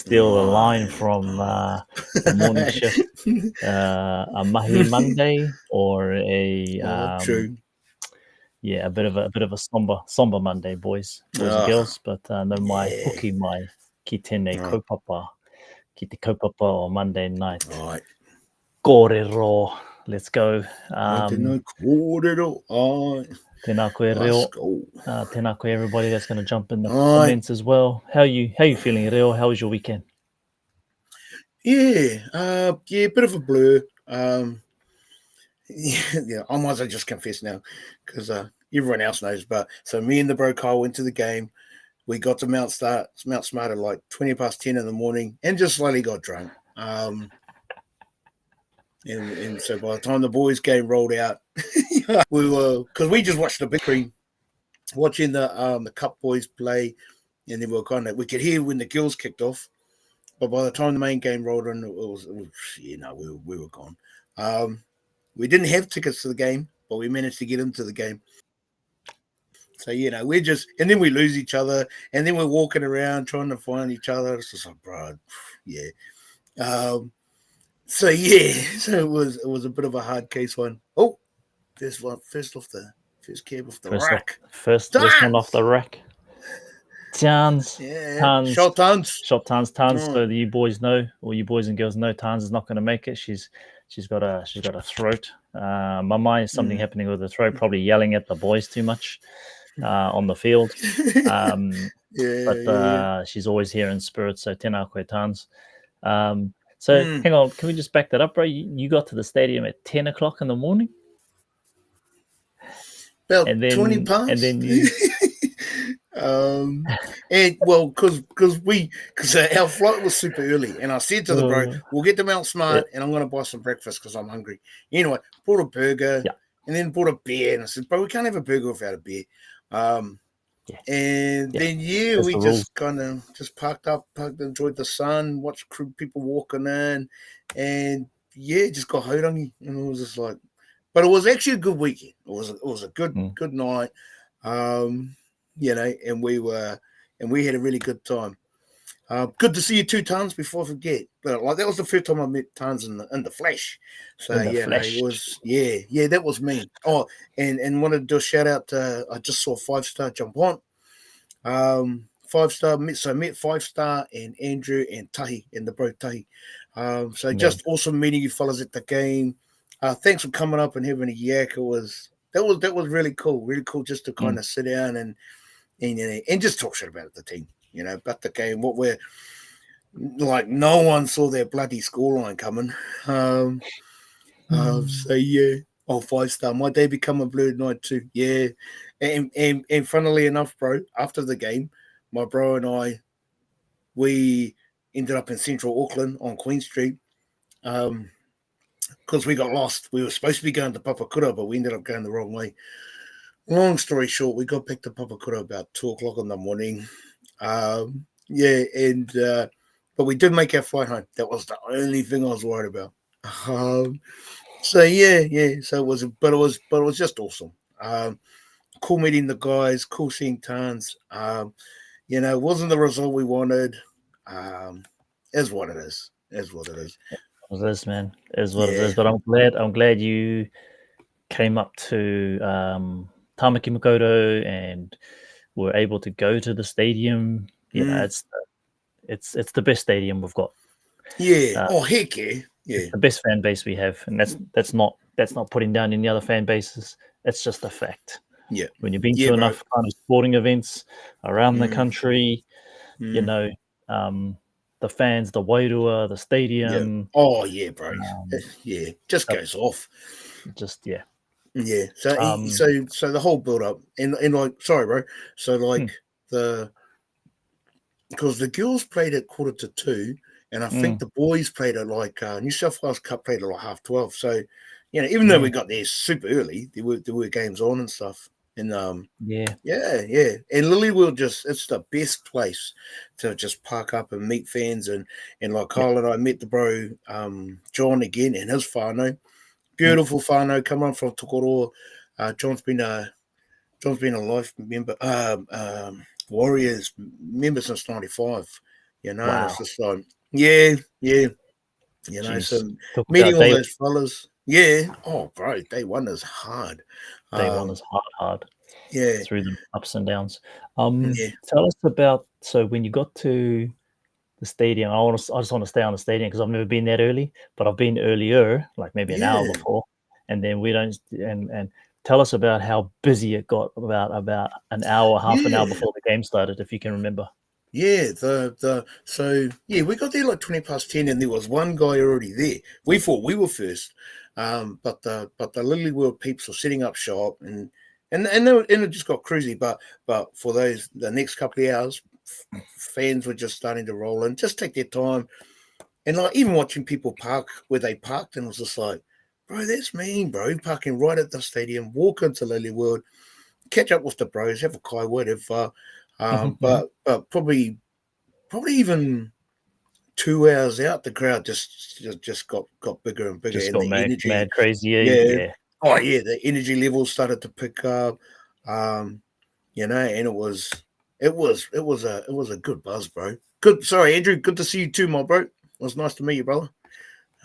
steal the line from the morning shift, a mahi Monday or a true. a bit of a somber Monday, boys and girls. But no mai hoki mai ki tēnei kaupapa, ki te kaupapa o Monday night. Right. Korero, let's go. Korero. Tēnā koe reo. Let's go. Tēnā koe everybody that's going to jump in the comments as well. How you feeling, Reo? How was your weekend? Yeah, bit of a blur. Yeah, I might as well just confess now because everyone else knows. But so me and the bro Kyle went to the game. We got to Mount Smart at like 10 in the morning and just slowly got drunk. And so by the time the boys' game rolled out, we were, because we just watched the big screen, watching the Cup boys play, and then we could hear when the girls kicked off. But by the time the main game rolled in, we were gone. We didn't have tickets to the game, but we managed to get into the game. So, we're just, and then we lose each other, and then we're walking around trying to find each other. It's just like, bro, yeah. So it was a bit of a hard case one. Oh, first cab off the rack. First one off the rack. Tans. Shot Tans. So you boys know, or you boys and girls know, Tans is not going to make it. She's got a throat. My mind is something happening with the throat. Probably yelling at the boys too much on the field. But she's always here in spirit. So tēnā koe Tans. So hang on, can we just back that up, bro? You got to the stadium at 10 o'clock in the morning? About 20 past. And then you... and well, because our flight was super early, and I said to the bro, we'll get to Mount Smart, and I'm going to buy some breakfast because I'm hungry. Anyway, bought a burger, and then bought a beer, and I said, bro, we can't have a burger without a beer. And then we just kind of just parked, enjoyed the sun, watched people walking in, and just got haurangi, and it was just like, but it was actually a good weekend. It was a good night, and we had a really good time. Good to see you too, Tans. Before I forget, but that was the first time I met Tans in the flesh. So it was that was me. Oh, and wanted to do a shout out to, I just saw 5-star jump on. 5-star met 5-star and Andrew and Tahi and the bro Tahi. So just awesome meeting you fellas at the game. Thanks for coming up and having a yak. That was really cool just to kind of sit down and just talk shit about the team, about the game. What we're like, no one saw their bloody scoreline coming. So 5-star. My day become a blurred night too. Yeah, and funnily enough, bro, after the game, my bro and I, we ended up in central Auckland on Queen Street. Because we got lost. We were supposed to be going to Papakura, but we ended up going the wrong way. Long story short, we got back to Papakura about 2 o'clock in the morning. But we did make our flight home. That was the only thing I was worried about. So it was just awesome. Cool meeting the guys, cool seeing Tans. It wasn't the result we wanted. Is what it is. It is, man. Is what it is. But I'm glad you came up to Tamaki Makaurau and were able to go to the stadium. It's the best stadium we've got. Heck yeah. It's the best fan base we have, and that's not putting down any other fan bases. It's just a fact. Yeah. When you've been to enough kind of sporting events around the country, the fans, the wairua, the stadium. Yeah. Oh yeah, bro. Just goes off. Just Yeah. So the whole build up and like, sorry, bro. So like because the girls played at 1:45, and I think the boys played at like New South Wales Cup played at like 12:30. So even though we got there super early, there were games on and stuff. And and Lilywood it's the best place to just park up and meet fans and like Kyle and I met the bro John again and his whānau, beautiful whānau, come on from Tokoroa. John's been a life member, Warriors member since '95. You know, Wow. it's just like, yeah. You know, Jeez. so Talk meeting about all those fellas. Yeah. Oh, bro, day one is hard. day one is hard Yeah. through the ups and downs. Yeah. Tell us about, so when you got to the stadium, I just want to stay on the stadium because I've never been that early, but I've been earlier, like maybe an hour Yeah. before, and then we don't and tell us about how busy it got about an hour, half an hour Yeah. before the game started, if you can remember. Yeah, so yeah, we got there like 20 past 10, and there was one guy already there. We thought we were first, but the Lily World peeps were setting up shop, and it just got cruisy. But for the next couple of hours, fans were just starting to roll in, just take their time, and like even watching people park where they parked, and it was just like, bro, that's mean, bro, parking right at the stadium, walk into Lily World, catch up with the bros, have a kai, whatever. But probably even 2 hours out, the crowd just got bigger and bigger, Just and got the energy, mad crazy. yeah, Yeah. oh yeah, the energy levels started to pick up, and it was a good buzz, bro. Good, sorry, Andrew, good to see you too, my bro. It was nice to meet you, brother.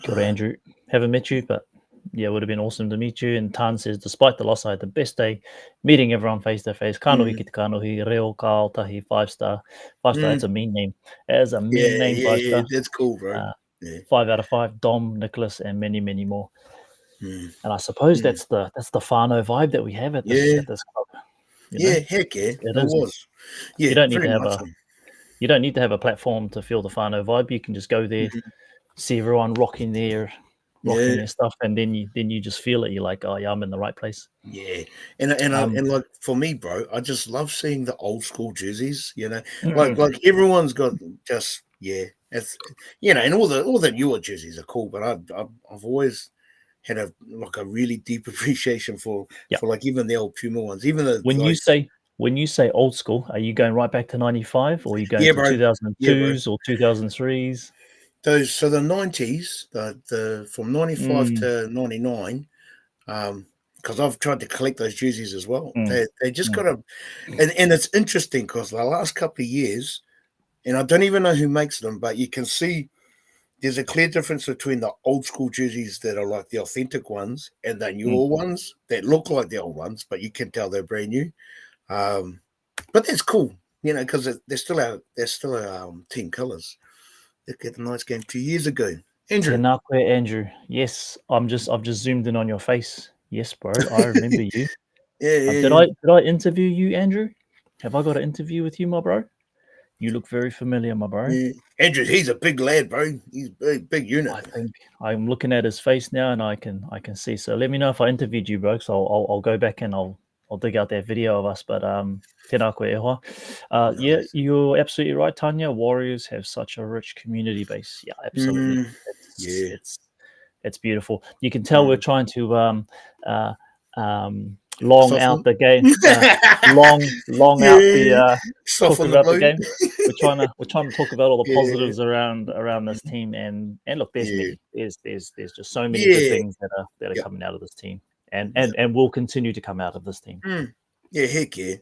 Got Andrew. Haven't met you, but yeah, it would have been awesome to meet you. And Tan says, despite the loss, I had the best day meeting everyone face to face. Kanohi ki te kanohi, reo ka tahi, 5-star. 5-star, that's a mean name. That's a mean name, 5-star. That's cool, bro. Yeah. 5 out of 5, Dom, Nicholas, and many, many more. Mm. And I suppose that's the whānau vibe that we have at this club. Heck yeah, It it is. was. Yeah, You don't need very to have much so. you don't need to have a platform to feel the whānau vibe. You can just go there, see everyone rocking their stuff, and then you just feel it. You're like, oh yeah, I'm in the right place. Yeah, and like for me, bro, I just love seeing the old school jerseys. Like everyone's got just it's and all the newer jerseys are cool, but I've always had a really deep appreciation for like even the old Puma ones, even the when you say old school, are you going right back to 95, or are you going to bro. 2002s or 2003s? So the 90s, the from 95 to 99. Because I've tried to collect those jerseys as well. They just got a, and it's interesting because the last couple of years, and I don't even know who makes them, but you can see there's a clear difference between the old school jerseys that are like the authentic ones and the newer ones that look like the old ones, but you can tell they're brand new. But that's cool, because they're still our team colours. Look at the nice game 2 years ago. Andrew. Tēnā koe, Andrew. Yes, I've just zoomed in on your face. Yes, bro, I remember you. Did I interview you, Andrew? Have I got an interview with you, my bro? You look very familiar, my bro. Yeah. Andrew, he's a big lad, bro. He's a big unit. I think I'm looking at his face now, and I can see. So let me know if I interviewed you, bro. So I'll go back and I'll dig out that video of us. But tēnā koe e hoa. Yeah, you're absolutely right, Tanya. Warriors have such a rich community base. Yeah, absolutely. It's beautiful. You can tell we're trying to long out the game, long out the talk about the game. We're trying to talk about all the positives around this team, and look, there's many. There's just so many good things that are coming out of this team, and will continue to come out of this team. Yeah, heck yeah.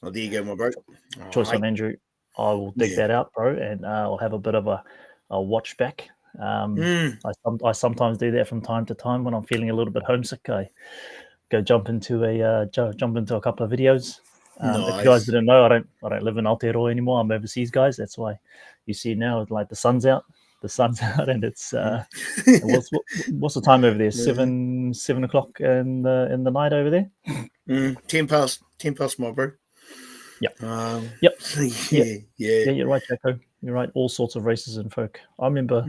Oh, there you go, my bro. Choice on Andrew. I will dig that out, bro, and I'll have a bit of a watch back. I sometimes do that from time to time when I'm feeling a little bit homesick. I go jump into a couple of videos. If you guys didn't know, I don't live in Aotearoa anymore. I'm overseas, guys. That's why you see now, like, the sun's out, and it's what's the time over there? 7 o'clock in the night over there. 10 past, my bro. Yep. Yeah, you're right, Jacko. You're right. All sorts of races and folk. I remember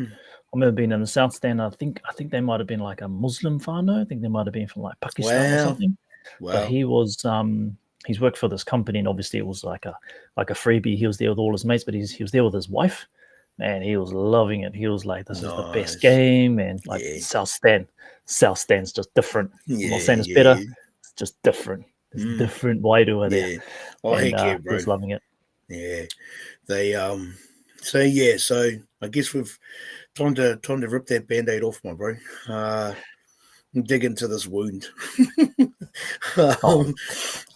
being in the South Stand. I think they might have been like a Muslim whānau. I think they might have been from like Pakistan or something. Wow. But he was he's worked for this company, and obviously it was like a freebie. He was there with all his mates, but he was there with his wife. Man, he was loving it. He was like, "This is the best game," and like South Stand's just different. I'm not saying it's better. It's just different. It's different wairua there. Oh, heck yeah, bro. He was loving it. Yeah, they So I guess we've time to rip that band-aid off, my bro. Dig into this wound.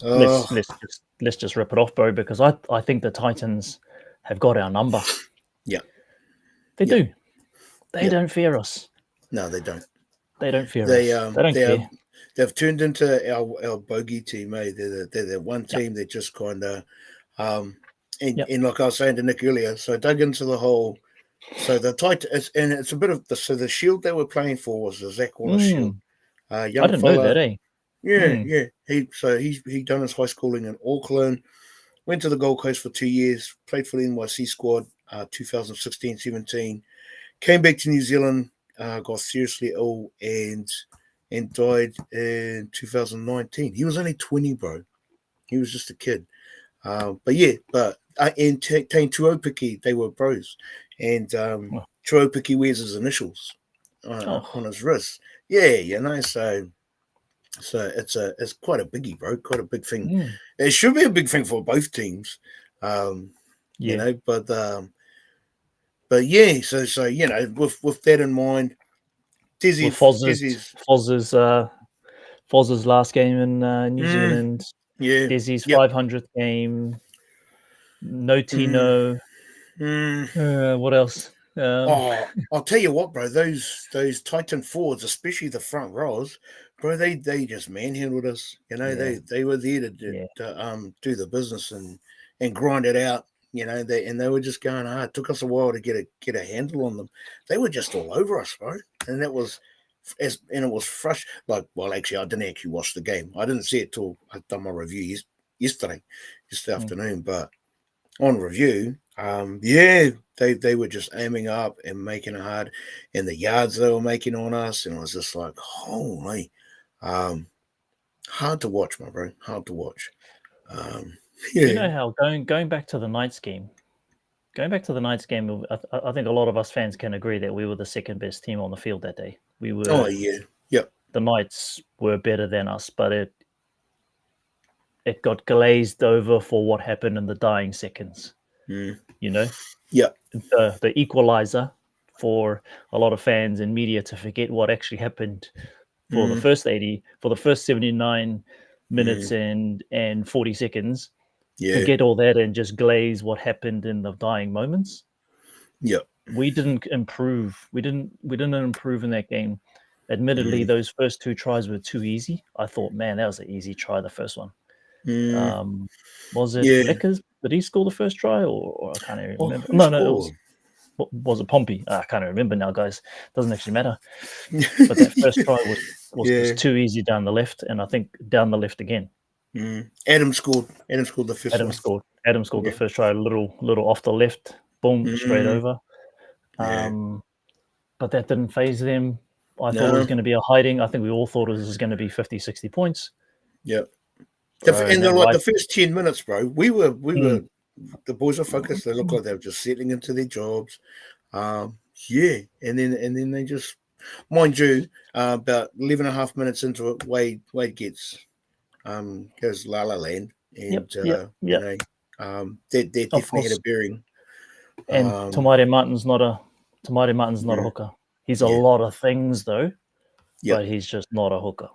Let's just rip it off, bro, because I think the Titans have got our number. Yeah. They Yeah. do. They don't fear us. No, they don't. They don't fear us. They don't care. They've turned into our bogey team, eh? They're the one team that just kind of, and like I was saying to Nick earlier, so I dug into the whole. So the tight, and it's a bit of the shield they were playing for was the Zach Wallace shield. I Young didn't fella, know that, eh? Yeah. He done his high schooling in Auckland, went to the Gold Coast for 2 years, played for the NYC squad, 2016-17, came back to New Zealand, got seriously ill and died in 2019. He was only 20, bro. He was just a kid. And Tuopiki, they were bros. And Tuopiki wears his initials on his wrist. Yeah, so it's quite a biggie, bro. Quite a big thing. It should be a big thing for both teams. You know, but yeah, so you know, with that in mind, Foz's last game in New Zealand. Yeah. Desi's 500th game. No Tino. What else? I'll tell you what, bro. Those Titan forwards, especially the front rows, bro. They just manhandled us. You know, they were there to do the business and grind it out. You know, they were just going hard. It took us a while to get a handle on them. They were just all over us, bro. And it was frustrating. Like, well, actually, I didn't actually watch the game. I didn't see it till I'd done my review yesterday afternoon. But on review, they were just aiming up and making it hard, and the yards they were making on us, and it was just like, holy, hard to watch, my bro, hard to watch. You know how going back to the Knights game, I think a lot of us fans can agree that we were the second best team on the field that day. We were. Oh yeah, yep. The Knights were better than us, but it got glazed over for what happened in the dying seconds. You know, the equalizer for a lot of fans and media to forget what actually happened for the first 79 minutes and 40 seconds. Forget all that and just glaze what happened in the dying moments. We didn't improve. We didn't improve in that game. Admittedly, those first two tries were too easy. I thought, man, that was an easy try, the first one. Was it Lickers? Did he score the first try, or I can't even remember? No, was it Pompey? I can't remember now, guys. Doesn't actually matter. But that first try was too easy down the left, and I think down the left again. Adam scored the first one. Adam scored the first try, a little off the left, boom, straight over. But that didn't phase them. I thought it was going to be a hiding. I think we all thought it was going to be 50, 60 points. Yep. The first 10 minutes, bro, we were the boys were focused. They looked like they were just settling into their jobs. And then they just, mind you, about 11 and a half minutes into it, Wade goes La La Land, and you know, that definitely had a bearing. And Tamare Martin's not a hooker. He's a lot of things though, but he's just not a hooker.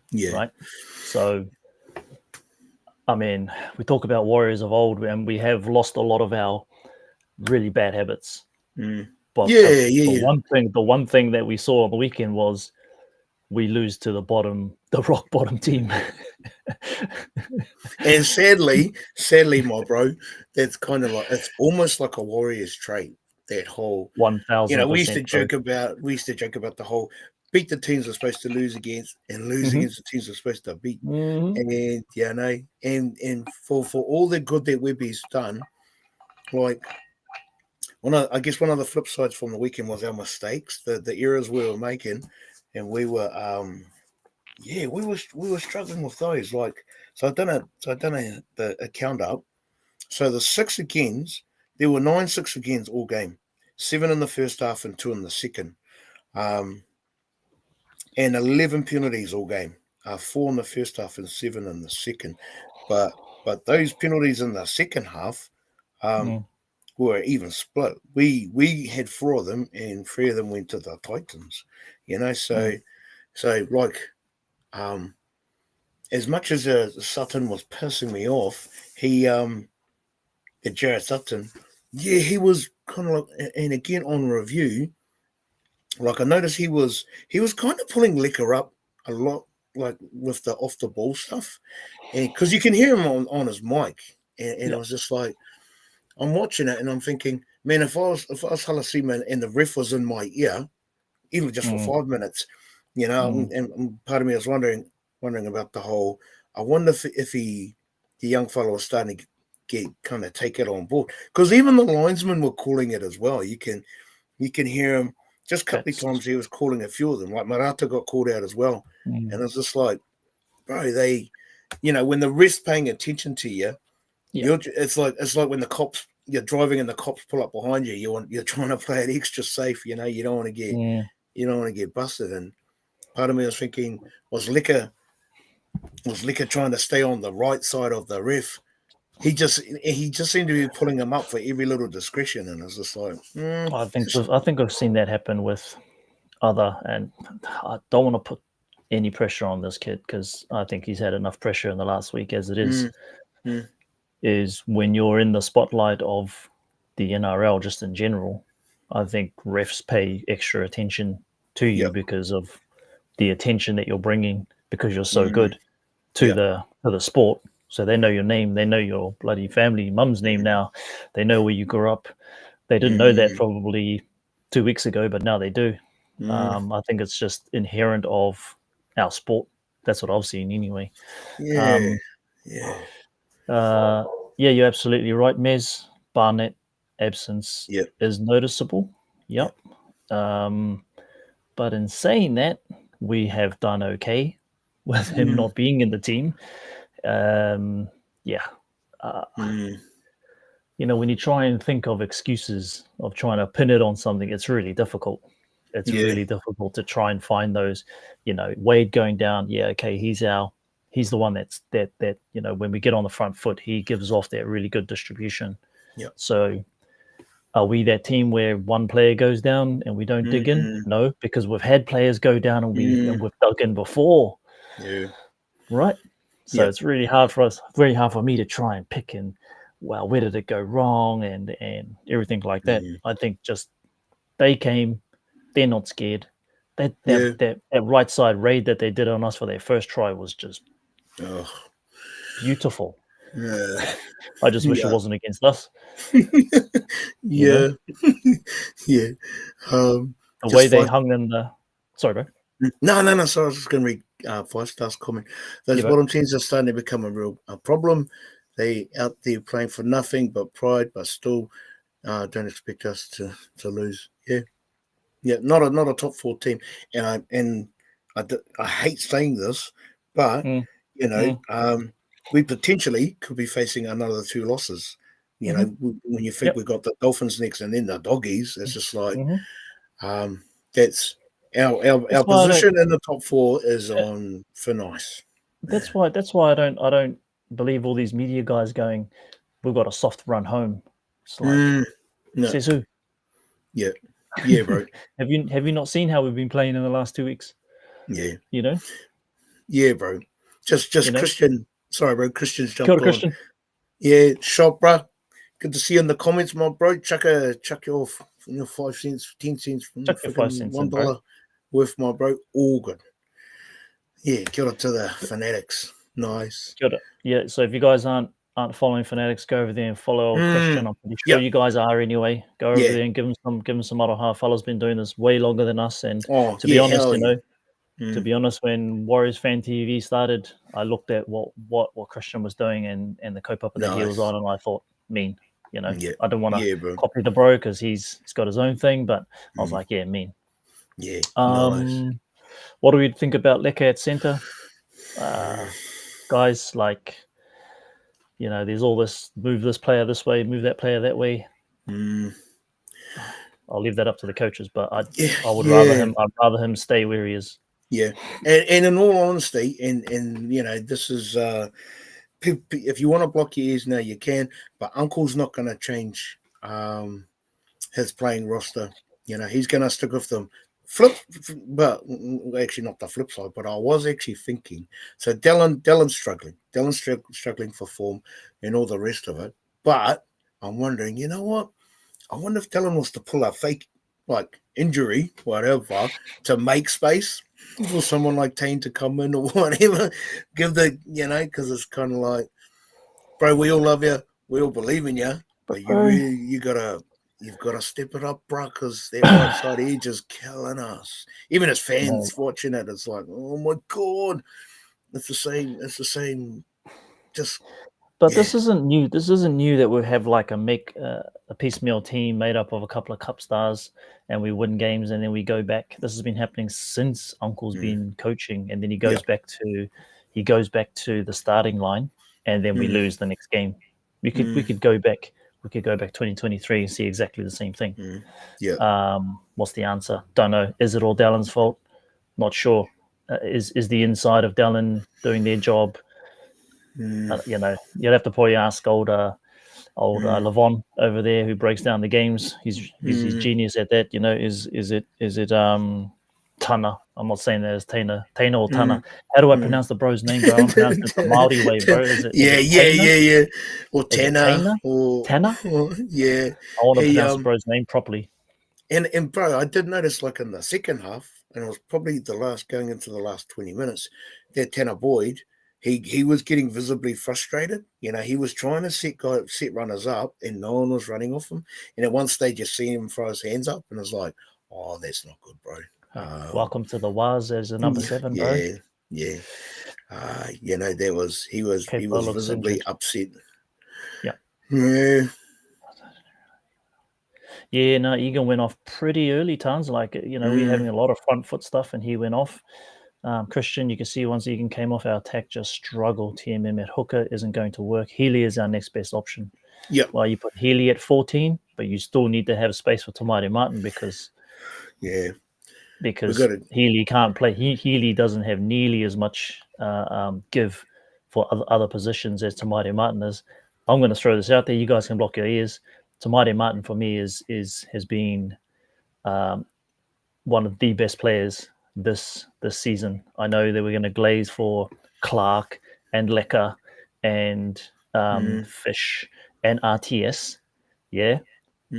Yeah. Right. So, I mean, we talk about Warriors of old, and we have lost a lot of our really bad habits. But the one thing that we saw on the weekend was we lose to the rock bottom team. And sadly, my bro, that's kind of like, it's almost like a Warriors trait. That whole 1,000%. You know, we used to joke about the whole beat the teams we're supposed to lose against and lose against the teams we're supposed to beat. And you know, and for all the good that Webby's done, like one of the flip sides from the weekend was our mistakes, the errors we were making, and we were we were struggling with those. Like, so I done a count up. So the 6 agains, there were 9 6 agains all game, 7 in the first half and 2 in the second, and 11 penalties all game, 4 in the first half and 7 in the second. But those penalties in the second half were even split. We had 4 of them, and 3 of them went to the Titans. You know, so like, as much as Sutton was pissing me off, he Jared Sutton. Yeah, he was kind of like, and again on review, like I noticed he was kind of pulling liquor up a lot, like with the off the ball stuff, and because you can hear him on his mic, and it was just like I'm watching it and I'm thinking, man, if I was Halasima and the ref was in my ear, even just for 5 minutes, and part of me was wondering about the whole. I wonder if the young fellow was starting to get kind of take it on board, because even the linesmen were calling it as well. You can hear him just a couple of times. He was calling a few of them, like Marata got called out as well, and it's just like, bro, they, when the ref's paying attention to you, it's like when the cops. You're driving and the cops pull up behind you. You're trying to play it extra safe. You don't want to get you don't want to get busted. And part of me was thinking, was Liquor trying to stay on the right side of the ref? He just seemed to be pulling him up for every little discretion, and it's just like, I think I've seen that happen with other, and I don't want to put any pressure on this kid because I think he's had enough pressure in the last week as it is. Is when you're in the spotlight of the NRL just in general, I think refs pay extra attention to you because of the attention that you're bringing, because you're so good to the sport. So they know your name, they know your bloody family, mum's name now, they know where you grew up. They didn't know that probably 2 weeks ago, but now they do. I think it's just inherent of our sport. That's what I've seen anyway. Yeah, you're absolutely right, Mez. Barnett absence is noticeable. Yep. But in saying that, we have done okay with him not being in the team. When you try and think of excuses of trying to pin it on something, it's really difficult. It's really difficult to try and find those, Wade going down. Yeah, okay, he's the one that when we get on the front foot, he gives off that really good distribution. Yeah. So are we that team where one player goes down and we don't dig in? No, because we've had players go down and we've dug in before. Yeah. Right. So it's really hard for me to try and pick and, well, where did it go wrong and everything like that. I think just they came, they're not scared. That right side raid that they did on us for their first try was just beautiful. I just wish it wasn't against us. Yeah. The way they hung in the... Sorry, bro. No. Sorry, I was just going to read 5 stars comment. Those bottom teams are starting to become a real problem. They out there playing for nothing but pride, but still don't expect us to lose. Yeah, not a top 4 team. And I hate saying this, but we potentially could be facing another 2 losses. When you think we've got the Dolphins next and then the Doggies, it's just like that's our position in the top 4 is on for nice. That's why I don't believe all these media guys going, we've got a soft run home. It's like, says who? Yeah, bro. Have you not seen how we've been playing in the last 2 weeks? Yeah. Yeah, bro. Just Christian. Sorry, bro. Christian's jumped on. Christian. Yeah, shop, bro. Good to see you in the comments, my bro. Chuck your 5 cents, 10 cents, chuck your 5 cents $1 worth, my bro. All good. Yeah, get it to the Fanatics. Nice. Got it. Yeah. So if you guys aren't following Fanatics, go over there and follow Christian. I'm pretty sure you guys are anyway. Go over there and give him some other half. Fella's been doing this way longer than us. And to be honest, to be honest, when Warriors Fan TV started, I looked at what Christian was doing and the kaupapa that he was on, and I thought, mean. I don't want to copy the bro because he's got his own thing, but I was like, mean. Yeah. Nice. What do we think about Leka at centre? Guys, like, there's all this, move this player this way, move that player that way. I'll leave that up to the coaches, but I would rather him stay where he is. Yeah, and in all honesty, and this is if you want to block your ears now, you can. But Uncle's not going to change his playing roster. He's going to stick with them. But actually not the flip side. But I was actually thinking. So Dylan's struggling. Dylan's struggling for form and all the rest of it. But I'm wondering, you know what? I wonder if Dylan was to pull a fake, like, injury, whatever, to make space for someone like Tane to come in or whatever. Give the, because it's kind of like, bro, we all love you. We all believe in you. But you've got to step it up, bro, because that right side edge is killing us. Even as fans watching it, it's like, oh my God. It's the same. Just. But this isn't new. This isn't new that we have like a piecemeal team made up of a couple of cup stars and we win games and then we go back. This has been happening since Uncle's been coaching, and then he goes back to the starting line, and then we lose the next game. We could go back. We could go back 2023 and see exactly the same thing. What's the answer? Don't know. Is it all Dallon's fault? Not sure. Is the inside of Dallon doing their job? You'd have to probably ask old Levon over there who breaks down the games. He's genius at that. Is it Tana? I'm not saying that as Tana or Tana. How do I pronounce the bro's name, bro? I'm pronouncing it the Maori way, bro. Is it Yeah. Or Tana? Tana? Yeah. I want to pronounce the bro's name properly. And bro, I did notice, like, in the second half, and it was probably going into the last 20 minutes, that Tanner Boyd, he was getting visibly frustrated. He was trying to set runners up, and no one was running off him. And at one stage, you see him throw his hands up, and it's like, oh, that's not good, bro. Welcome to the Waz as a number 7, bro. Yeah. He was visibly injured. upset. Yeah. Yeah, no, Egan went off pretty early times. Like, we're having a lot of front foot stuff, and he went off. Christian, you can see once Egan came off, our attack just struggled. TMM at hooker isn't going to work. Healy is our next best option. Yeah. Well, you put Healy at 14, but you still need to have space for Tamari Martin because Healy can't play. Healy doesn't have nearly as much give for other positions as Tamari Martin is. I'm going to throw this out there. You guys can block your ears. Tamari Martin for me has been one of the best players this season. I know that we're going to glaze for Clark and Lecker and Fish and RTS,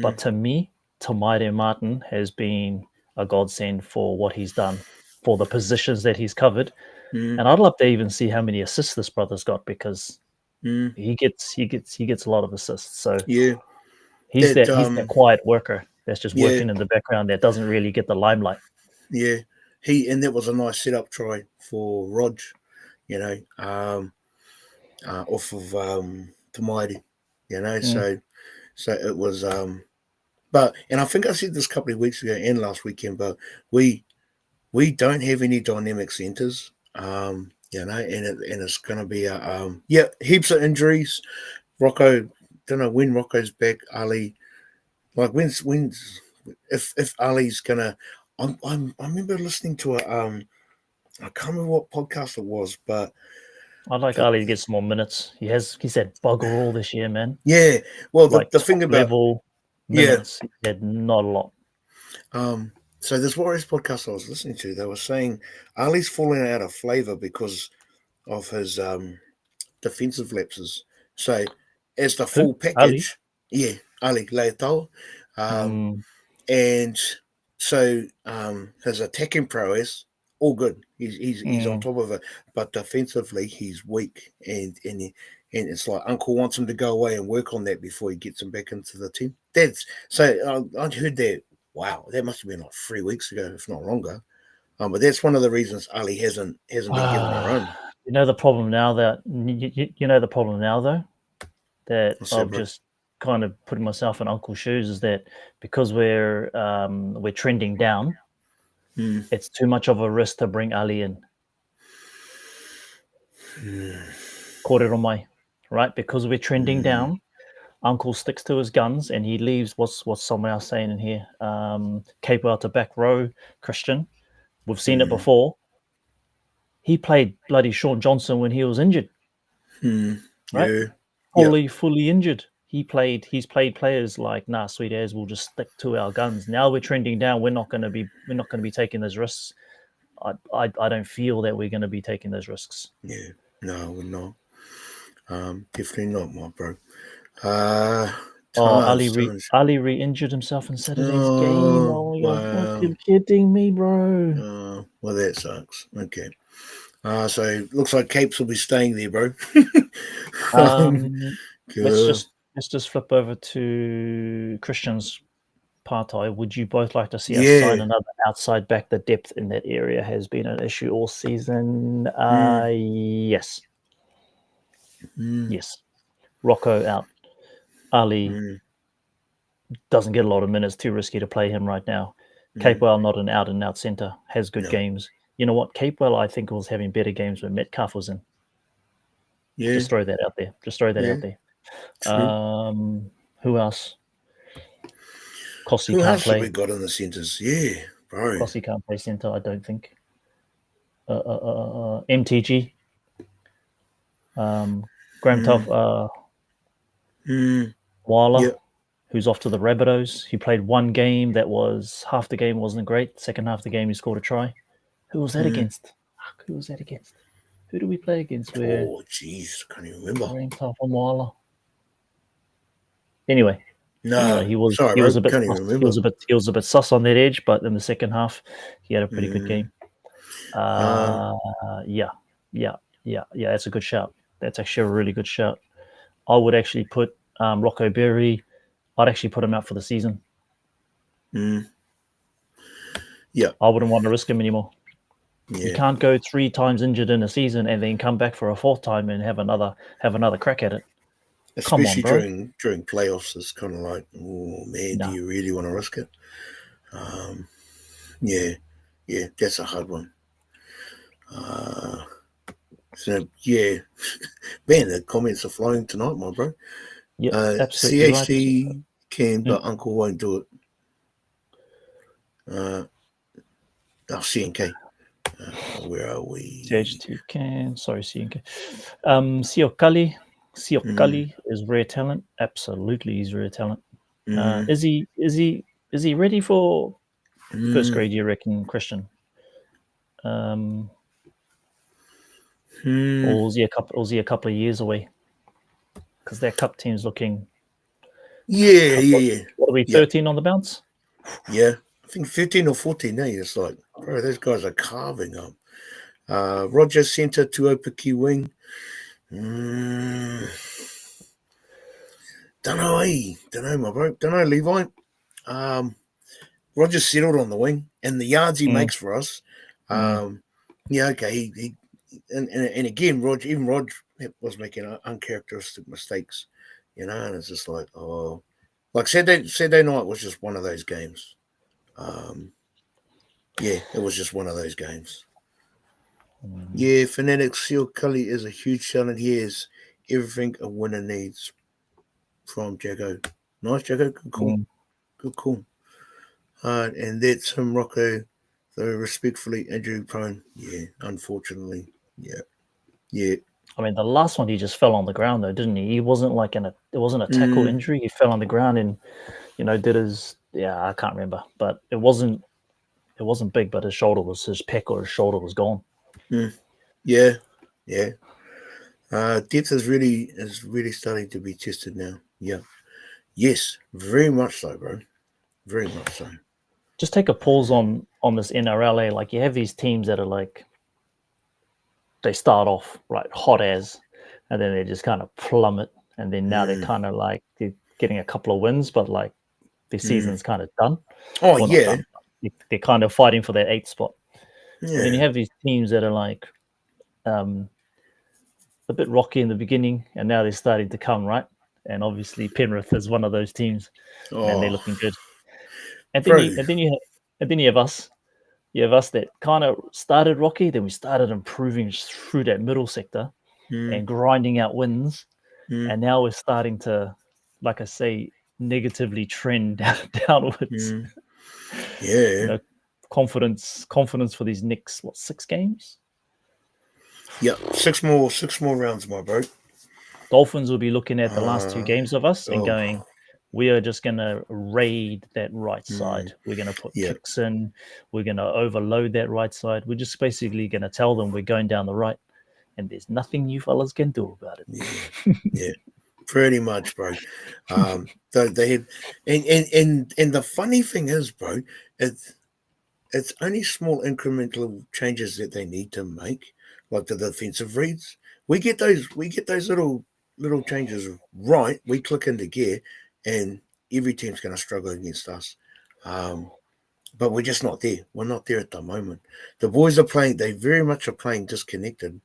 but to me, Tamari Martin has been a godsend for what he's done, for the positions that he's covered, and I'd love to even see how many assists this brother's got, because he gets a lot of assists. So he's that quiet worker that's just working in the background that doesn't really get the limelight. Yeah, and that was a nice setup try for Rog, off of Tamaiti, so it was. And I think I said this a couple of weeks ago and last weekend, but we don't have any dynamic centers, and it's going to be heaps of injuries. Rocco, don't know when Rocco's back. Ali, like when's if Ali's gonna. I remember listening to I can't remember what podcast it was, but I'd like Ali to get some more minutes. He's had bugger all this year, man. Yeah, well, like the thing about level minutes, he had not a lot. So this Warriors podcast I was listening to, they were saying Ali's falling out of flavor because of his defensive lapses. So as the full package, Ali Leitao, and so his attacking prowess, all good. He's on top of it, but defensively he's weak, and it's like Uncle wants him to go away and work on that before he gets him back into the team. I heard that. Wow, that must have been like 3 weeks ago, if not longer. But that's one of the reasons Ali hasn't been given a run. You know the problem now though, that I've just kind of putting myself in Uncle's shoes, is that because we're trending down, it's too much of a risk to bring Ali in. Korero mai, right? Because we're trending down, Uncle sticks to his guns and he leaves. What's someone else saying in here? Capo out to back row, Christian. We've seen it before. He played bloody Sean Johnson when he was injured. Right? Fully injured. He's played players like, nah, sweet as, we'll just stick to our guns. Now we're trending down. We're not gonna be taking those risks. I don't feel that we're gonna be taking those risks. Yeah. No, we're not. Definitely not, my bro. Ali re-injured himself in Saturday's game. Oh, you're fucking kidding me, bro. Well, that sucks. Okay. So looks like Capes will be staying there, bro. Let's just flip over to Christian's party. Would you both like to see us sign another outside back? The depth in that area has been an issue all season. Yes. Yes. Rocco out. Ali doesn't get a lot of minutes. Too risky to play him right now. Capewell, not an out-and-out centre, has good games. You know what? Capewell, I think, was having better games when Metcalf was in. Yeah. Just throw that out there. Out there. Who else? Kossi Who can't else play. have we got in the centres? Yeah, bro. Kossi can't play centre, I don't think. MTG. Graham Tuff. Weiler, who's off to the Rabbitohs. He played one game. That was half the game wasn't great. Second half of the game, he scored a try. Who was that against? Who was that against? Who did we play against? Oh, jeez, can't even remember. Graham Tuff and Weiler. Anyway, he was a bit sus on that edge, but in the second half, he had a pretty good game. Yeah, that's a good shout. That's actually a really good shout. I would actually put Rocco Berry. I'd actually put him out for the season. Yeah, I wouldn't want to risk him anymore. Yeah. You can't go 3 times injured in a season and then come back for a 4th time and have another crack at it. Especially during playoffs, it's kind of like, oh man, do you really want to risk it? Yeah, that's a hard one. So yeah, man, the comments are flying tonight, my bro. Yeah, absolutely CHT right. can, but Uncle won't do it. CNK. Where are we? CHT can. Sorry, CNK. Siokali is rare talent. Absolutely, he's rare talent. Is he ready for first grade? You reckon, Christian? Or was he a couple of years away? Because their cup team's looking. Yeah. What are we? 13 on the bounce. Yeah, I think 15 or 14. It's like, bro, those guys are carving up. Roger Centre to Opaki wing. Don't know, my bro. Don't know, Levi. Roger settled on the wing, and the yards he makes for us. Yeah, okay. He and again, Rog was making uncharacteristic mistakes, and it's just like, like Saturday night was just one of those games. Yeah, it was just one of those games. Yeah, Fanatic Seal Cully is a huge talent. He has everything a winner needs. From Jago. Nice, Jago. Good call. And that's him, Rocco. Though respectfully injury prone. Yeah, unfortunately. Yeah. I mean, the last one he just fell on the ground though, didn't he? He wasn't it wasn't a tackle injury. He fell on the ground and did his I can't remember, but it wasn't big, but his pec or his shoulder was gone. Yeah. Depth is really starting to be tested now. Yeah. Yes, very much so, bro. Very much so. Just take a pause on this NRLA. Like, you have these teams that are like, they start off right hot as, and then they just kind of plummet, and then now they're kind of like they're getting a couple of wins, but like their season's kind of done. Oh, well, yeah. They're kind of fighting for that 8th spot. Yeah. And then you have these teams that are like a bit rocky in the beginning, and now they're starting to come right. And obviously Penrith is one of those teams, and they're looking good. And then you have us. You have us that kind of started rocky, then we started improving through that middle sector and grinding out wins, and now we're starting to, like I say, negatively trend downwards. Yeah. Confidence for these next 6 games. Yeah, 6 more rounds, my bro. Dolphins will be looking at the last 2 games of us and going, we are just going to raid that right side. We're going to put kicks in. We're going to overload that right side. We're just basically going to tell them we're going down the right, and there's nothing you fellas can do about it. Yeah. Pretty much, bro. They had, and the funny thing is, bro, it's only small incremental changes that they need to make, like the defensive reads. We get those little changes right. We click into gear, and every team's going to struggle against us. But we're just not there. We're not there at the moment. The boys are playing. They very much are playing disconnected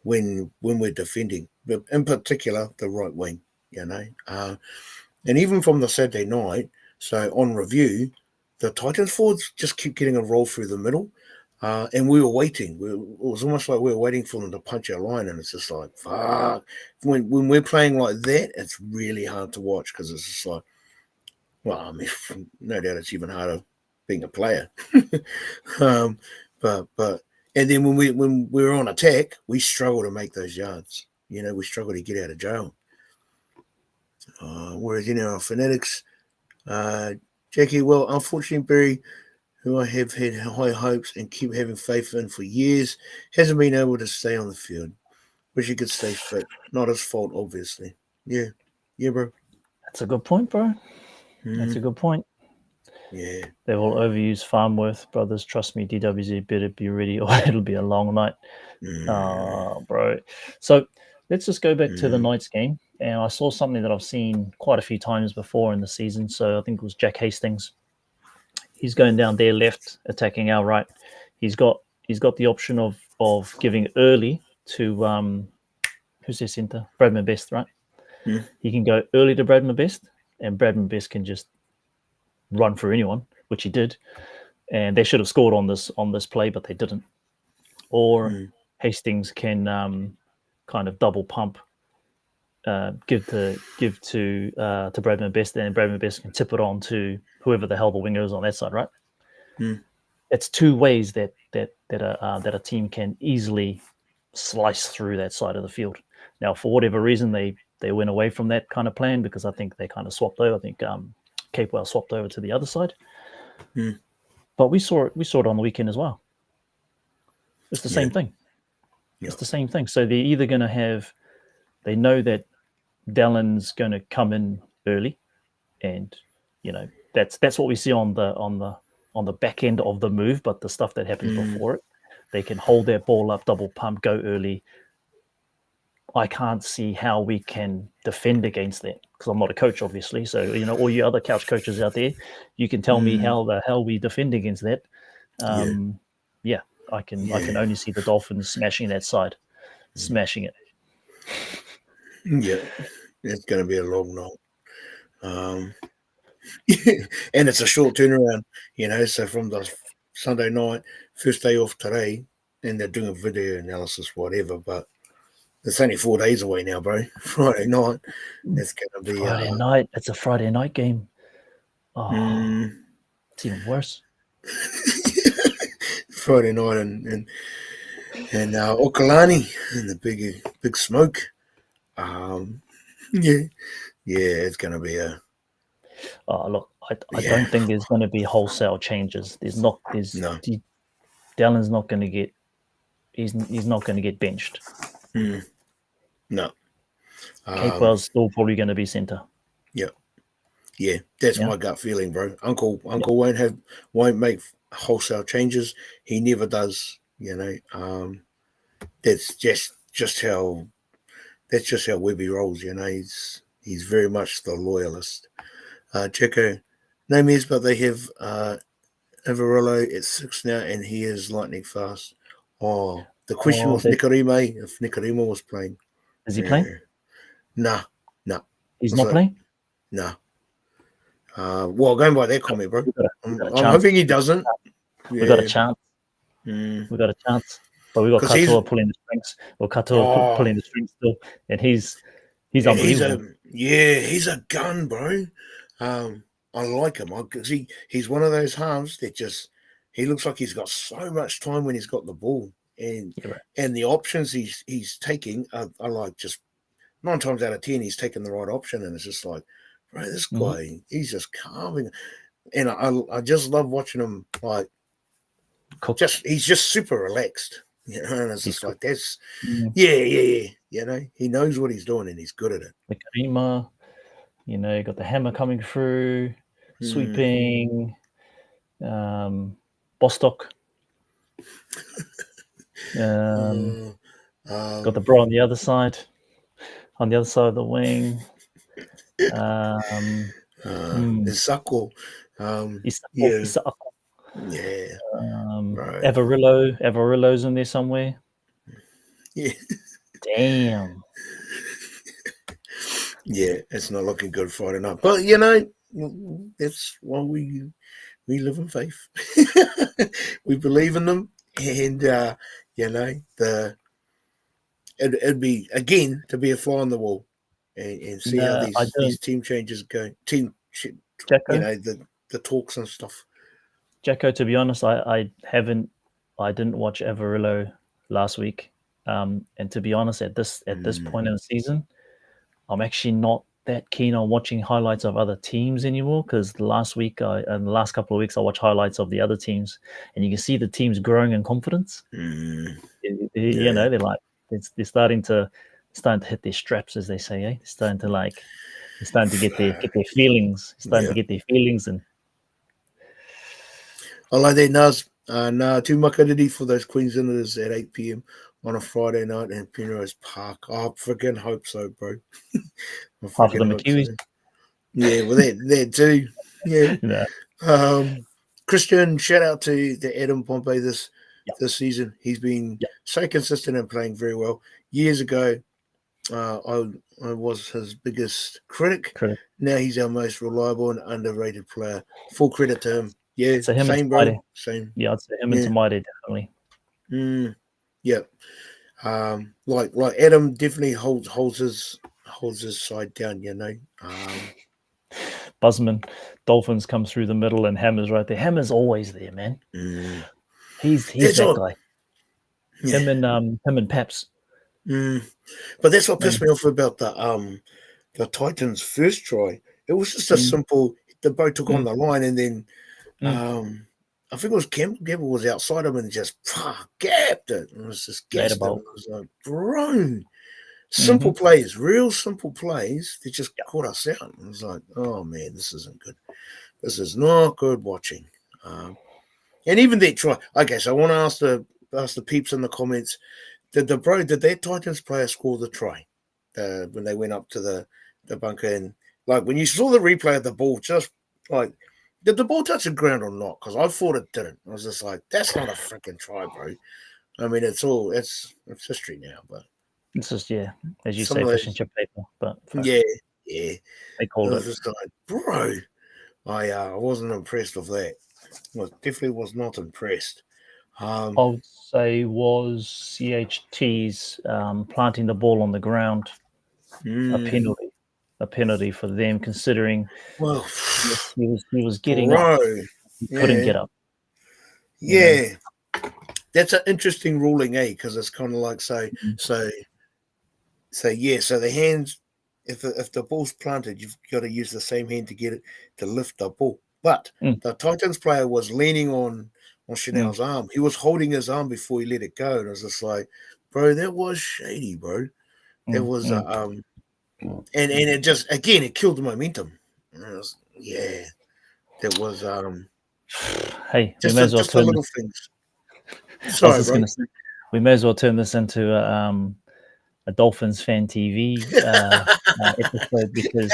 when we're defending, but in particular the right wing. And even from the Saturday night. So on review, the Titans forwards just keep getting a roll through the middle. And we were waiting. It was almost like we were waiting for them to punch our line, and it's just like, fuck. When we're playing like that, it's really hard to watch because it's just like, well, I mean, no doubt it's even harder being a player. But and then when we're on attack, we struggle to make those yards. We struggle to get out of jail. Whereas our fanatics, Jackie, well, unfortunately, Barry, who I have had high hopes and keep having faith in for years, hasn't been able to stay on the field. Wish he could stay fit. Not his fault, obviously. Yeah, bro. That's a good point, bro. That's a good point. Yeah. They will overuse Farmworth. Brothers, trust me, DWZ better be ready or it'll be a long night. Bro. So let's just go back to the Knights game. And I saw something that I've seen quite a few times before in the season. So I think it was Jack Hastings. He's going down their left, attacking our right. He's got the option of giving early to who's their centre? Bradman Best, right? He can go early to Bradman Best, and Bradman Best can just run for anyone, which he did. And they should have scored on this play, but they didn't. Or Hastings can kind of double pump, give to Bradman Best, and Bradman Best can tip it on to whoever the hell the winger is on that side, right? It's two ways that a team can easily slice through that side of the field. Now, for whatever reason, they went away from that kind of plan because I think they kind of swapped over. I think Capewell swapped over to the other side. But we saw it on the weekend as well. It's the same thing. It's the same thing. So they're either going to have, they know that Dallon's going to come in early, and that's what we see on the back end of the move. But the stuff that happens before it, they can hold their ball up, double pump, go early. I can't see how we can defend against that because I'm not a coach, obviously. So all you other couch coaches out there, you can tell me how the hell we defend against that. I can only see the Dolphins smashing that side, smashing it. Yeah, it's going to be a long night. And it's a short turnaround, so from the Sunday night, first day off today, and they're doing a video analysis, whatever, but it's only 4 days away now, bro. Friday night. It's going to be Friday night. It's a Friday night game. Oh, it's even worse. Friday night and Okalani and the big smoke. It's going to be a. Oh, look, I don't think there's going to be wholesale changes. No. Dallon's not going to get. He's not going to get benched. No. Capewell's still probably going to be centre. Yeah, that's my gut feeling, bro. Uncle won't make wholesale changes. He never does. That's just how Webby rolls. He's very much the loyalist. Checo, no miss, but they have Avarillo at 6 now, and he is lightning fast. Oh, the question was Nikarima, if Nikarima was playing. Is he playing? Nah. He's not playing? Nah. Well, going by that comment, bro. I'm hoping he doesn't. We got a chance. We got a chance. But we got Katoa pulling the strings. Or Katoa pulling the strings still. And he's unbelievable. He's a gun, bro. I like him because he's one of those halves that he looks like he's got so much time when he's got the ball. And the options he's taking are like just 9 times out of 10 he's taking the right option, and it's just like, bro, this guy, he's just carving, and I just love watching him like he's just super relaxed, and it's just like that's You know, he knows what he's doing and he's good at it. The Karima, you know, you got the hammer coming through, sweeping, Bostock. Got the bro on the other side of the wing. Isako. Isako. Yeah. Right. Avarillo's in there somewhere. Yeah. Damn. Yeah, it's not looking good Friday night. But you know, that's why we live in faith. We believe in them, and you know, it'd be again to be a fly on the wall and see how these team changes go. You know, the talks and stuff. Jacko, to be honest, I didn't watch Avarillo last week, and to be honest, at this point in the season, I'm actually not that keen on watching highlights of other teams anymore, because the last couple of weeks I watched highlights of the other teams, and you can see the teams growing in confidence. You know, they're starting to hit their straps, as they say. They're starting to get their feelings. To get their feelings, and I like that, Naz. Too makariri for those Queenslanders at 8 p.m. on a Friday night in Penrose Park. I freaking hope so, bro. Half of them are Kiwis. So. Yeah, well, that too. Yeah. Christian, shout out to Adam Pompey this season. He's been so consistent and playing very well. Years ago, I was his biggest critic. Now he's our most reliable and underrated player. Full credit to him. Yeah, so him same, bro. Same. Yeah, I'd say him and Tamade, definitely. Yeah. Like Adam definitely holds his side down, you know. Busman, Dolphins come through the middle, and Hammer's right there. Hammer's always there, man. He's that guy. Yeah. Him and Paps. But that's what pissed me off about the Titans' first try. It was just a simple. The boat took on the line, and then I think it was Campbell was outside him and just gapped it. It was just gassed him. I was like, bro. Simple plays, real simple plays. They just caught us out. I was like, oh man, this isn't good. This is not good watching. And even that try. Okay, so I want to ask the peeps in the comments. Did that Titans player score the try when they went up to the bunker? And like when you saw the replay of the ball, just like, did the ball touch the ground or not? Because I thought it didn't. I was just like, that's not a freaking try, bro. I mean, it's history now, but. It's just, as you say, fish and chip paper. But yeah, they called it. Just like, bro, I wasn't impressed with that. Well, definitely was not impressed. I would say was CHT's planting the ball on the ground a penalty for them, considering he was getting up, he couldn't get up. Yeah, that's an interesting ruling, because it's kind of like so the hands, if the ball's planted, you've got to use the same hand to get it to lift the ball. But the Titans player was leaning on Chanel's arm. He was holding his arm before he let it go. And I was just like, bro, that was shady, bro. That was and it just again it killed the momentum. That was hey, just we may as well turn little things. Sorry, I was just going to say, we may as well turn this into a Dolphins fan TV episode, because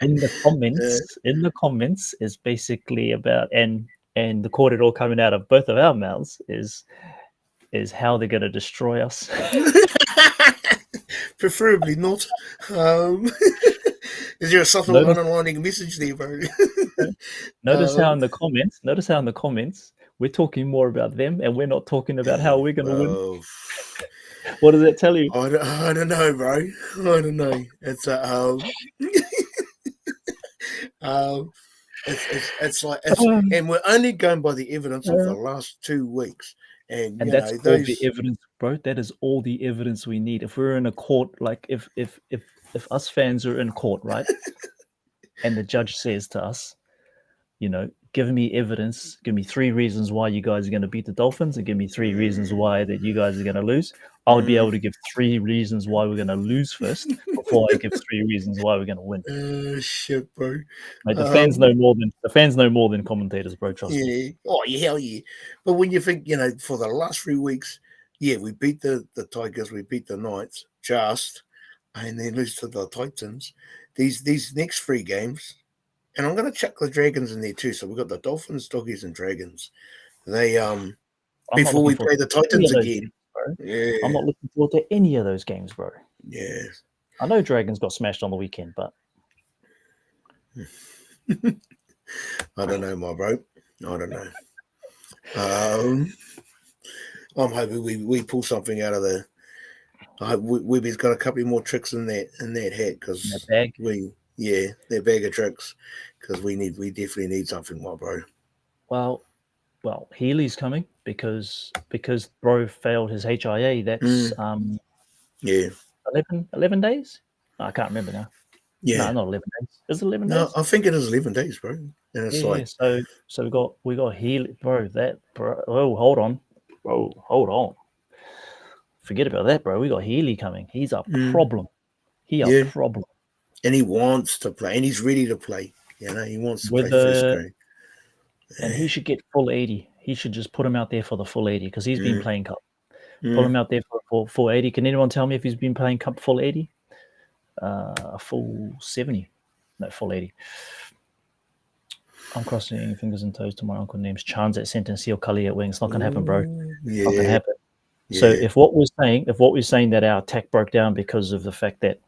in the comments is basically about and the Korero coming out of both of our mouths is how they're going to destroy us. Preferably not. Is there a subtle underlining message there, bro? Notice how in the comments we're talking more about them, and we're not talking about how we're going to win. What does that tell you? I don't know, bro. I don't know. It's it's like and we're only going by the evidence of the last 2 weeks, and that's all the evidence, bro. That is all the evidence we need. If we're in a court, like if us fans are in court, right, and the judge says to us, give me evidence, give me 3 reasons why you guys are going to beat the Dolphins, and give me 3 reasons why that you guys are going to lose. I would be able to give 3 reasons why we're going to lose first before I give 3 reasons why we're going to win. Shit, bro. Mate, the fans know more than commentators, bro. Trust me. Oh, yeah, hell yeah. But when you think, for the last 3 weeks, yeah, we beat the Tigers, we beat the Knights, and then lose to the Titans. These next 3 games, and I'm going to chuck the Dragons in there too. So we've got the Dolphins, Doggies, and Dragons. They I'm not before looking we forward play the to any Titans of those again. games, bro. Yeah, I'm not looking forward to any of those games, bro. yeah. I know Dragons got smashed on the weekend, but I don't know, my bro. I don't know. I'm hoping we pull something out of the. I hope Webby's got a couple more tricks in that hat because their bag of tricks because we definitely need something, my bro. Well, Healy's coming because bro failed his HIA. That's 11 days. I can't remember now. Yeah, no, not 11 days. Is it 11 days? No, I think it is 11 days, bro. And it's so we got Healy, bro. Oh, hold on, bro. Hold on. Forget about that, bro. We got Healy coming. He's a problem. A problem. And he wants to play, and he's ready to play. He wants to play first grade. And he should get full 80. He should just put him out there for the full 80 because he's been playing cup. Put him out there for full 80. Can anyone tell me if he's been playing cup full 80? A full 70. No, full 80. I'm crossing fingers and toes to my uncle name's Chans at centre and Seal Cully at wing. It's not going to happen, bro. Yeah. Not going to happen. Yeah. So if what we're saying that our attack broke down because of the fact that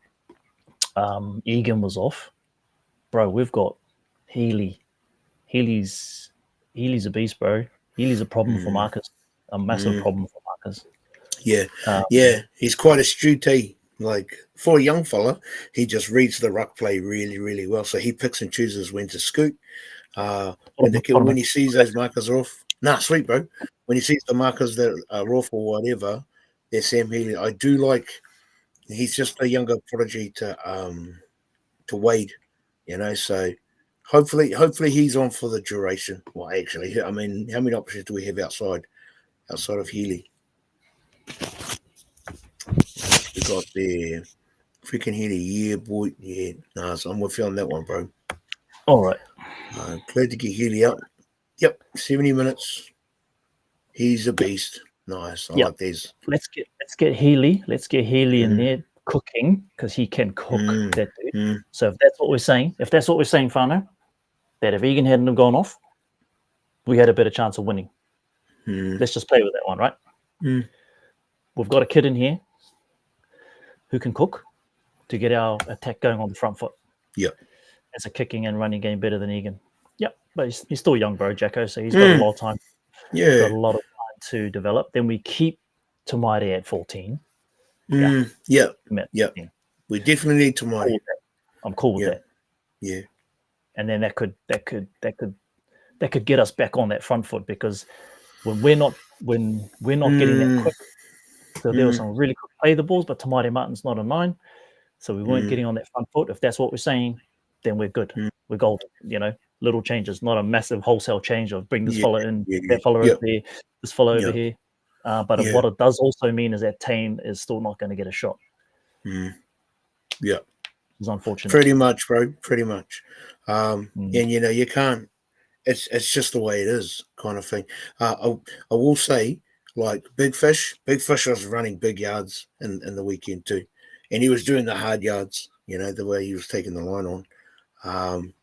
Egan was off, bro, we've got Healy. Healy's a beast, bro. Healy's a problem for Marcus. A massive problem for Marcus. Yeah. He's quite astute. Like for a young fella, he just reads the ruck play really, really well. So he picks and chooses when to scoot. When he sees those markers off, sweet, bro. When he sees the markers that are off or whatever, they're Sam Healy. I do like. He's just a younger prodigy to Wade, So hopefully he's on for the duration. Well, actually, I mean, how many options do we have outside of Healy? We got there. Freaking Healy, yeah, boy, yeah. So I'm with you on that one, bro. All right. Glad to get Healy up. Yep, 70 minutes. He's a beast. Nice. I like these. Let's get Healy. Let's get Healy in there cooking because he can cook that dude. So if that's what we're saying, Fano, that if Egan hadn't have gone off, we had a better chance of winning. Let's just play with that one, right? We've got a kid in here who can cook to get our attack going on the front foot. Yeah. It's a kicking and running game better than Egan. Yep. But he's still young, bro, Jacko. So he's got a lot of time. Yeah. Got a lot of time to develop. Then we keep Tamaire at 14. Yeah. We definitely need Tamaire. I'm cool with that. Yeah. And then that could get us back on that front foot because when we're not getting that quick. So there was some really quick play the balls, but Tamaire Martin's not on mine. So we weren't getting on that front foot. If that's what we're saying, then we're good. We're golden, little changes, not a massive wholesale change of bring this fellow in, that fellow over there, this fellow over here. But what it does also mean is that Tane is still not going to get a shot. Yeah. It's unfortunate. Pretty much, bro. Pretty much. And, you can't, it's just the way it is kind of thing. I will say, like Big Fish was running big yards in the weekend too. And he was doing the hard yards, the way he was taking the line on. And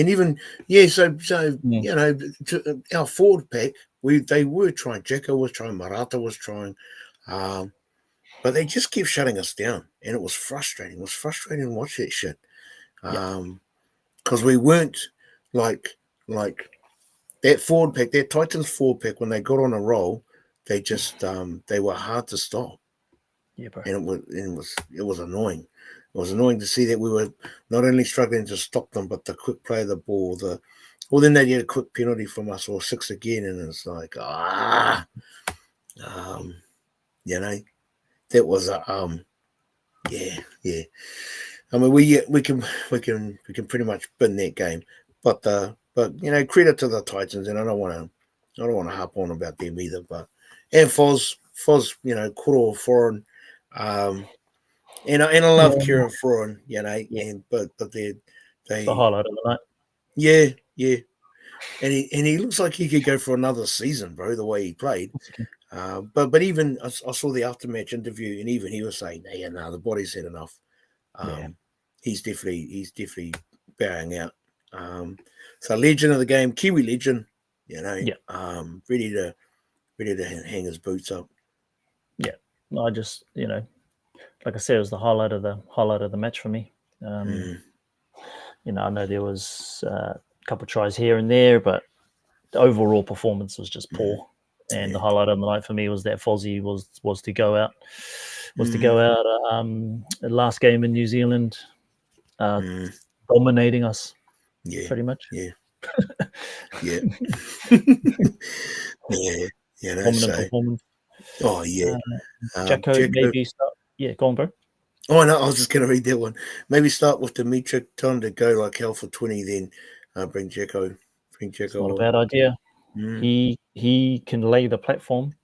even our forward pack, they were trying. Jacko was trying, Marata was trying, but they just kept shutting us down, and it was frustrating. It was frustrating to watch that shit, because we weren't like that forward pack, that Titans forward pack. When they got on a roll, they just they were hard to stop. Yeah, bro. And it was annoying. It was annoying to see that we were not only struggling to stop them, but the quick play of the ball. Then they get a quick penalty from us or 6 again, and it's like that was a yeah. I mean, we can pretty much win that game, but credit to the Titans, and I don't want to harp on about them either. But and Foz Foz, Korero foreign, and I love Kieran foreign, but they it's the highlight of the night. Yeah, and he looks like he could go for another season, bro. The way he played, but even I saw the aftermatch interview, and even he was saying, "Hey, the body's had enough." He's definitely bowing out. So legend of the game, Kiwi legend, ready to hang his boots up. Yeah, I just like I said, it was the highlight of the match for me. I know there was a couple of tries here and there, but the overall performance was just poor. And the highlight of the night for me was that Fozzie was to go out. The last game in New Zealand, dominating us. Pretty much. Yeah. Yeah. Dominant performance. Oh yeah. Jacko, maybe start. Yeah, go on, bro. Oh no, I was just going to read that one. Maybe start with Dimitri, tell him to go like hell for 20, then bring Jacko. It's not a bad idea. He can lay the platform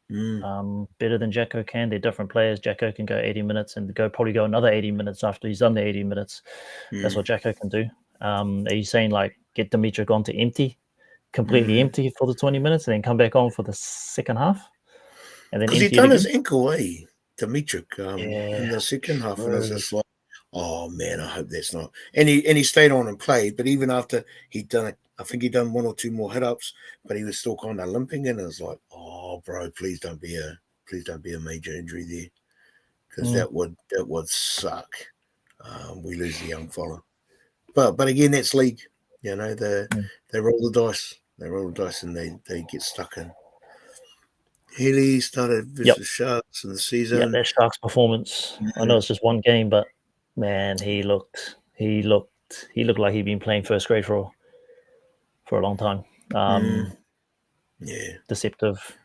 better than Jacko can. They're different players. Jacko can go 80 minutes and probably go another 80 minutes after he's done the 80 minutes. That's what Jacko can do. Are you saying like get Dimitri on to empty, completely empty for the 20 minutes and then come back on for the second half? And then because he done his ankle, Dimitri, in the second half, and I was just like, oh man, I hope that's not. And he stayed on and played, but even after he'd done it, I think he'd done one or two more hit ups, but he was still kind of limping, and I was like, oh bro, please don't be a major injury there, because that would suck. We lose the young fella, but again, that's league. They roll the dice. They roll the dice, and they get stuck in. Healy started versus Sharks in the season. Yeah, that Sharks performance. I know it's just one game, but man, he looked like he'd been playing first grade for a long time. Deceptive.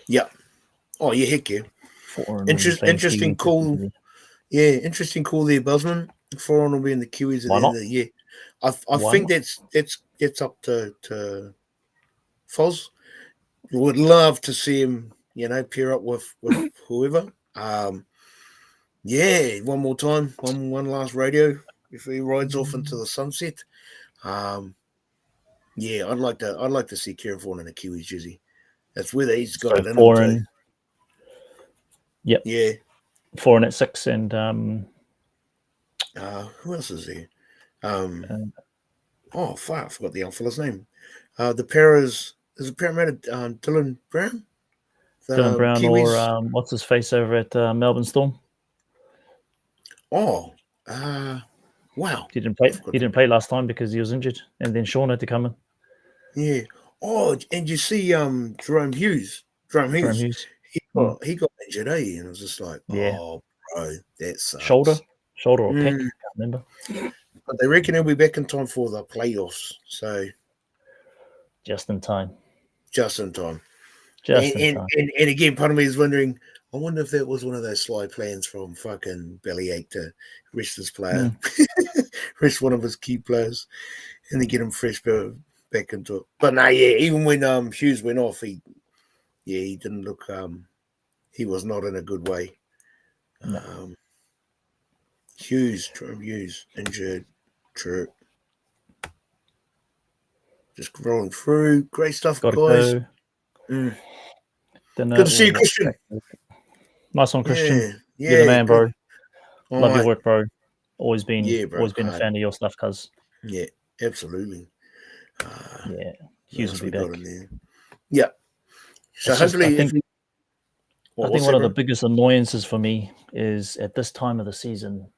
Yeah. Oh yeah, heck yeah. Interesting call. Yeah, interesting call there, Busman. Foreign will be in the Kiwis at the end of the year. I think that's up to Foz. Would love to see him, pair up with whoever. One more time, one last radio before he rides off into the sunset. I'd like to see Kieran Foreign in the Kiwis jersey. That's whether he's got it in him too. Yep. Yeah. Foreign at 6 and who else is there? I forgot the young fella's name. The pair is it Parramatta Dylan Brown? Dylan Brown Kiwis? or what's his face over at Melbourne Storm? Oh, wow! He didn't play last time because he was injured, and then Sean had to come in. Yeah. Oh, and you see, Jerome Hughes. He got injured, and I was just like, oh, bro, that sucks. Shoulder or pec? Can't remember. But they reckon he'll be back in time for the playoffs. So just in time. And again, part of me is wondering, I wonder if that was one of those sly plans from fucking Bellyache to rest this player, rest one of his key players, and then get him fresh back into it. But no, even when Hughes went off, he didn't look. He was not in a good way. No. Hughes injured. True. Just rolling through. Great stuff, guys. Go. Good to see you, Christian. Nice one, Christian. You're the man, bro. Love your work, bro. Always been a fan of your stuff, cuz. Yeah, absolutely. Hughes will be back. Yeah. So hopefully, I think one of the biggest annoyances for me is at this time of the season.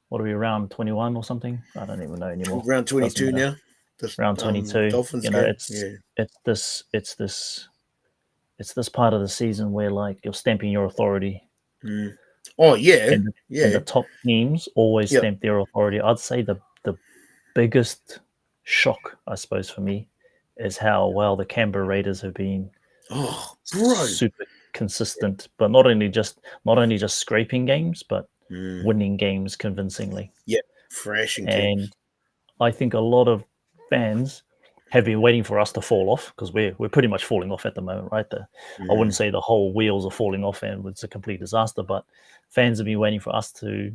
What are we, around 21 or something? I don't even know anymore. Round 22 now. Round 22. Dolphins it's this part of the season where like you're stamping your authority. Oh yeah, and the top teams always stamp their authority. I'd say the biggest shock, I suppose, for me is how well the Canberra Raiders have been. Super consistent, but not only just scraping games, but winning games convincingly. Yeah, thrashing and teams. I think a lot of fans have been waiting for us to fall off, because we're pretty much falling off at the moment, right? I wouldn't say the whole wheels are falling off and it's a complete disaster, but fans have been waiting for us to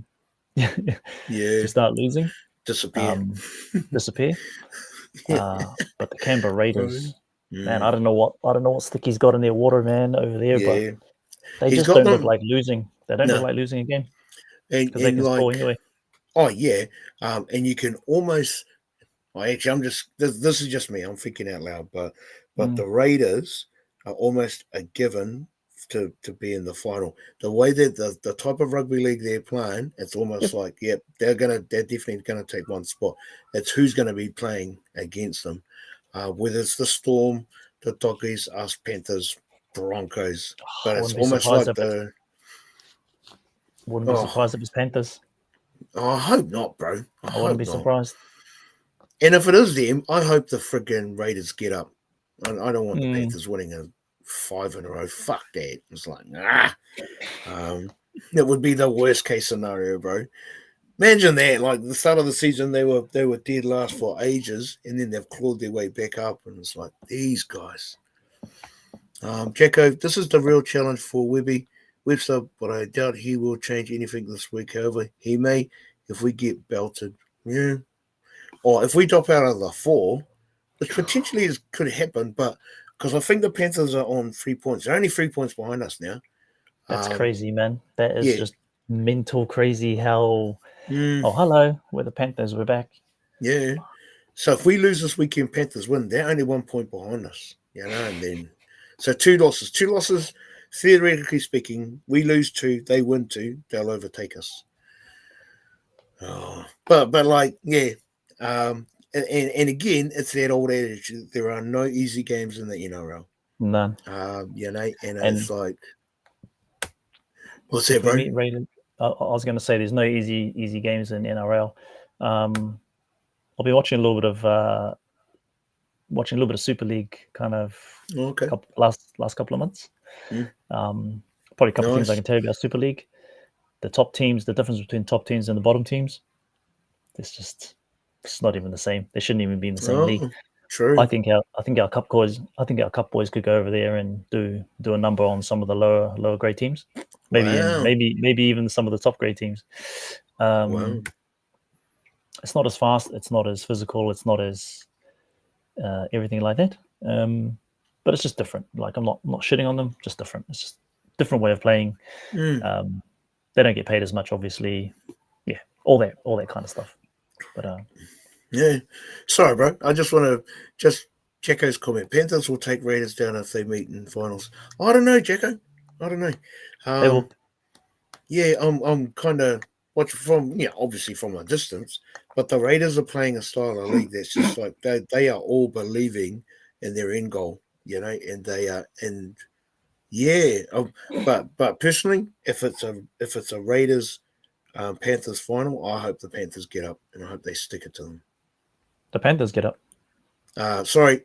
to start losing, disappear. But the Canberra Raiders, man, I don't know what Sticky's got in their water, man, over there, but they He's just got don't them. look like losing. They don't look like losing a game, because they can score anyway. Oh yeah, and you can almost. Well, actually, this is just me. I'm thinking out loud, but the Raiders are almost a given to be in the final. The way that the type of rugby league they're playing, it's almost like, they're definitely gonna take one spot. It's who's gonna be playing against them, whether it's the Storm, the Doggies, us Panthers, Broncos. But it's almost like wouldn't be surprised if it's Panthers. I hope not, bro. I wouldn't be surprised. And if it is them, I hope the friggin' Raiders get up. I don't want the Panthers winning a 5 in a row. Fuck that. It's like, that would be the worst case scenario, bro. Imagine that. Like the start of the season, they were dead last for ages, and then they've clawed their way back up, and it's like, these guys. Jacko, this is the real challenge for Webster, but I doubt he will change anything this week. However, he may if we get belted. Yeah. Or if we drop out of the 4, which potentially could happen, but because I think the Panthers are on 3 points. They're only 3 points behind us now. That's crazy, man. That is just mental crazy how... Oh, hello. We're the Panthers. We're back. Yeah. So if we lose this weekend, Panthers win. They're only 1 point behind us, and then... So 2 losses. 2 losses, theoretically speaking, we lose 2, they win 2, they'll overtake us. Oh, but like, and again, it's that old adage: there are no easy games in the NRL. None. And it's like, what's that, bro? I was going to say there's no easy games in NRL. I'll be watching a little bit of Super League, kind of last couple of months. Probably a couple of things I can tell you about Super League. The top teams, the difference between top teams and the bottom teams, it's not even the same. They shouldn't even be in the same league. True. I think our cup boys could go over there and do a number on some of the lower grade teams. Maybe even some of the top grade teams. It's not as fast. It's not as physical. It's not as everything like that. But it's just different. Like, I'm not shitting on them. Just different. It's just a different way of playing. They don't get paid as much, obviously. Yeah, all that kind of stuff. But sorry, bro. I just want to Jacko's comment. Panthers will take Raiders down if they meet in finals. I don't know, Jacko. I don't know. They will. Yeah, I'm kind of watching from obviously from a distance, but the Raiders are playing a style of league that's just like they are all believing in their end goal, and they are but personally, if it's a Raiders Panthers final, I hope the Panthers get up and I hope they stick it to them. The Panthers get up. Sorry.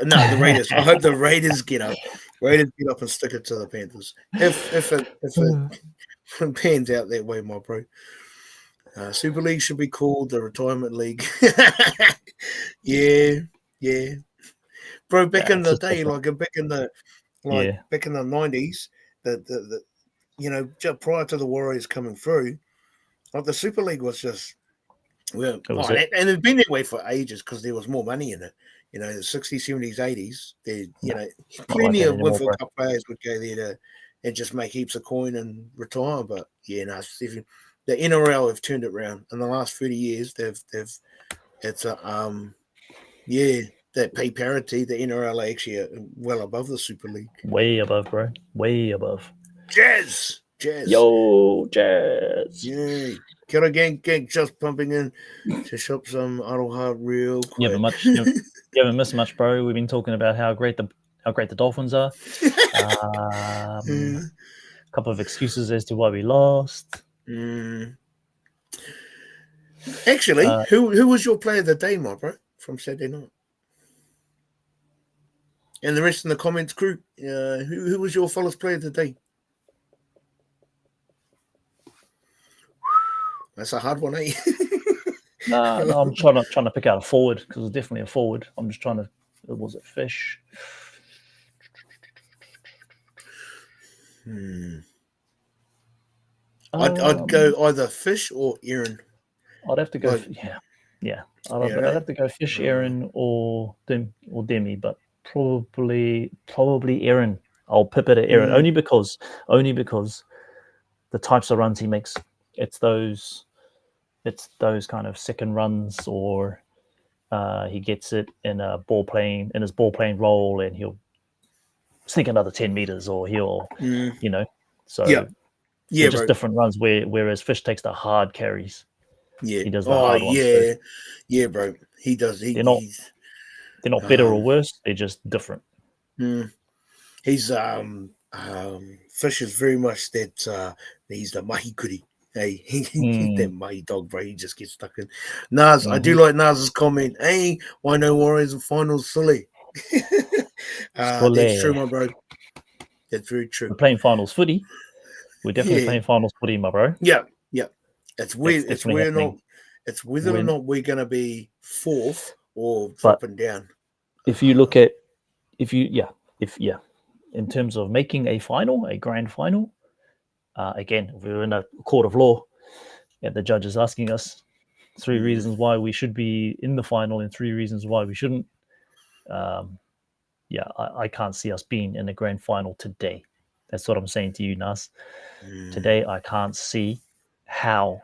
No, the Raiders. I hope the Raiders get up. Raiders get up and stick it to the Panthers. If it pans out that way, my bro. Super League should be called the Retirement League. yeah. Bro, back in the day, back in the 90s, just prior to the Warriors coming through, like the Super League was just and it's been that way for ages because there was more money in it. The 60s, 70s, 80s. Plenty of Winfield Cup players would go there and just make heaps of coin and retire. But the NRL have turned it around in the last 30 years. That pay parity. The NRL actually are well above the Super League. Way above, bro. Way above. Jazz. Yo, Jazz. Yeah. Kia ora, gang, just pumping in to shop some Aroha real quick. You haven't missed much, bro. We've been talking about how great the Dolphins are. A couple of excuses as to why we lost. Actually, who was your player of the day, my bro, from Saturday night? And the rest in the comments crew, who was your fellas player of the day? That's a hard one, eh? No, I'm trying to pick out a forward because it's definitely a forward. I'm just trying to. Was it Fish? I'd go either Fish or Aaron. I'd have to go. Like, Yeah. I'd have to go Fish, Aaron, or Demi, but probably Aaron. I'll pip it at Aaron only because the types of runs he makes. It's those kind of second runs, or he gets it in his ball playing role, and he'll sink another 10 meters, or he'll so they're just different runs. Whereas Fish takes the hard carries. Yeah, he does the hard ones. Yeah, bro. He does. They're not better or worse. They're just different. He's Fish is very much that. He's the mahikuri. Hey, he's that mighty dog, bro. He just gets stuck in. Nas, I do like Nas's comment. Hey, why no Warriors in finals, silly? That's true, my bro. That's very true. We're playing finals footy. We're definitely playing finals footy, my bro. Yeah. It's weird. It's whether or not we're gonna be fourth or dropping down. If you look at in terms of making a grand final, again, if we're in a court of law and the judge is asking us 3 reasons why we should be in the final and 3 reasons why we shouldn't, I can't see us being in the grand final today. That's what I'm saying to you, Nas. Today, I can't see how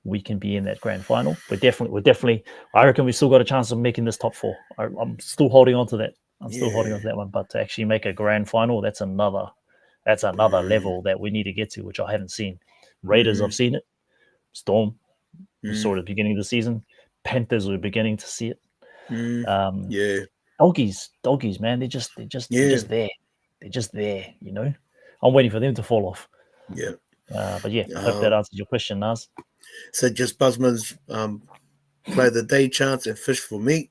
we can be in that grand final. We're definitely. I reckon we still got a chance of making this top 4. I'm still holding on to that. Holding on to that one. But to actually make a grand final, that's another level that we need to get to, which I haven't seen. Raiders, I've seen it. Storm, we saw it at the beginning of the season. Panthers, we're beginning to see it. Doggies, man, they're just there. They're just there, I'm waiting for them to fall off. Yeah. But yeah, I hope that answers your question, Nas. So just Busman's play the day chance and Fish for meat.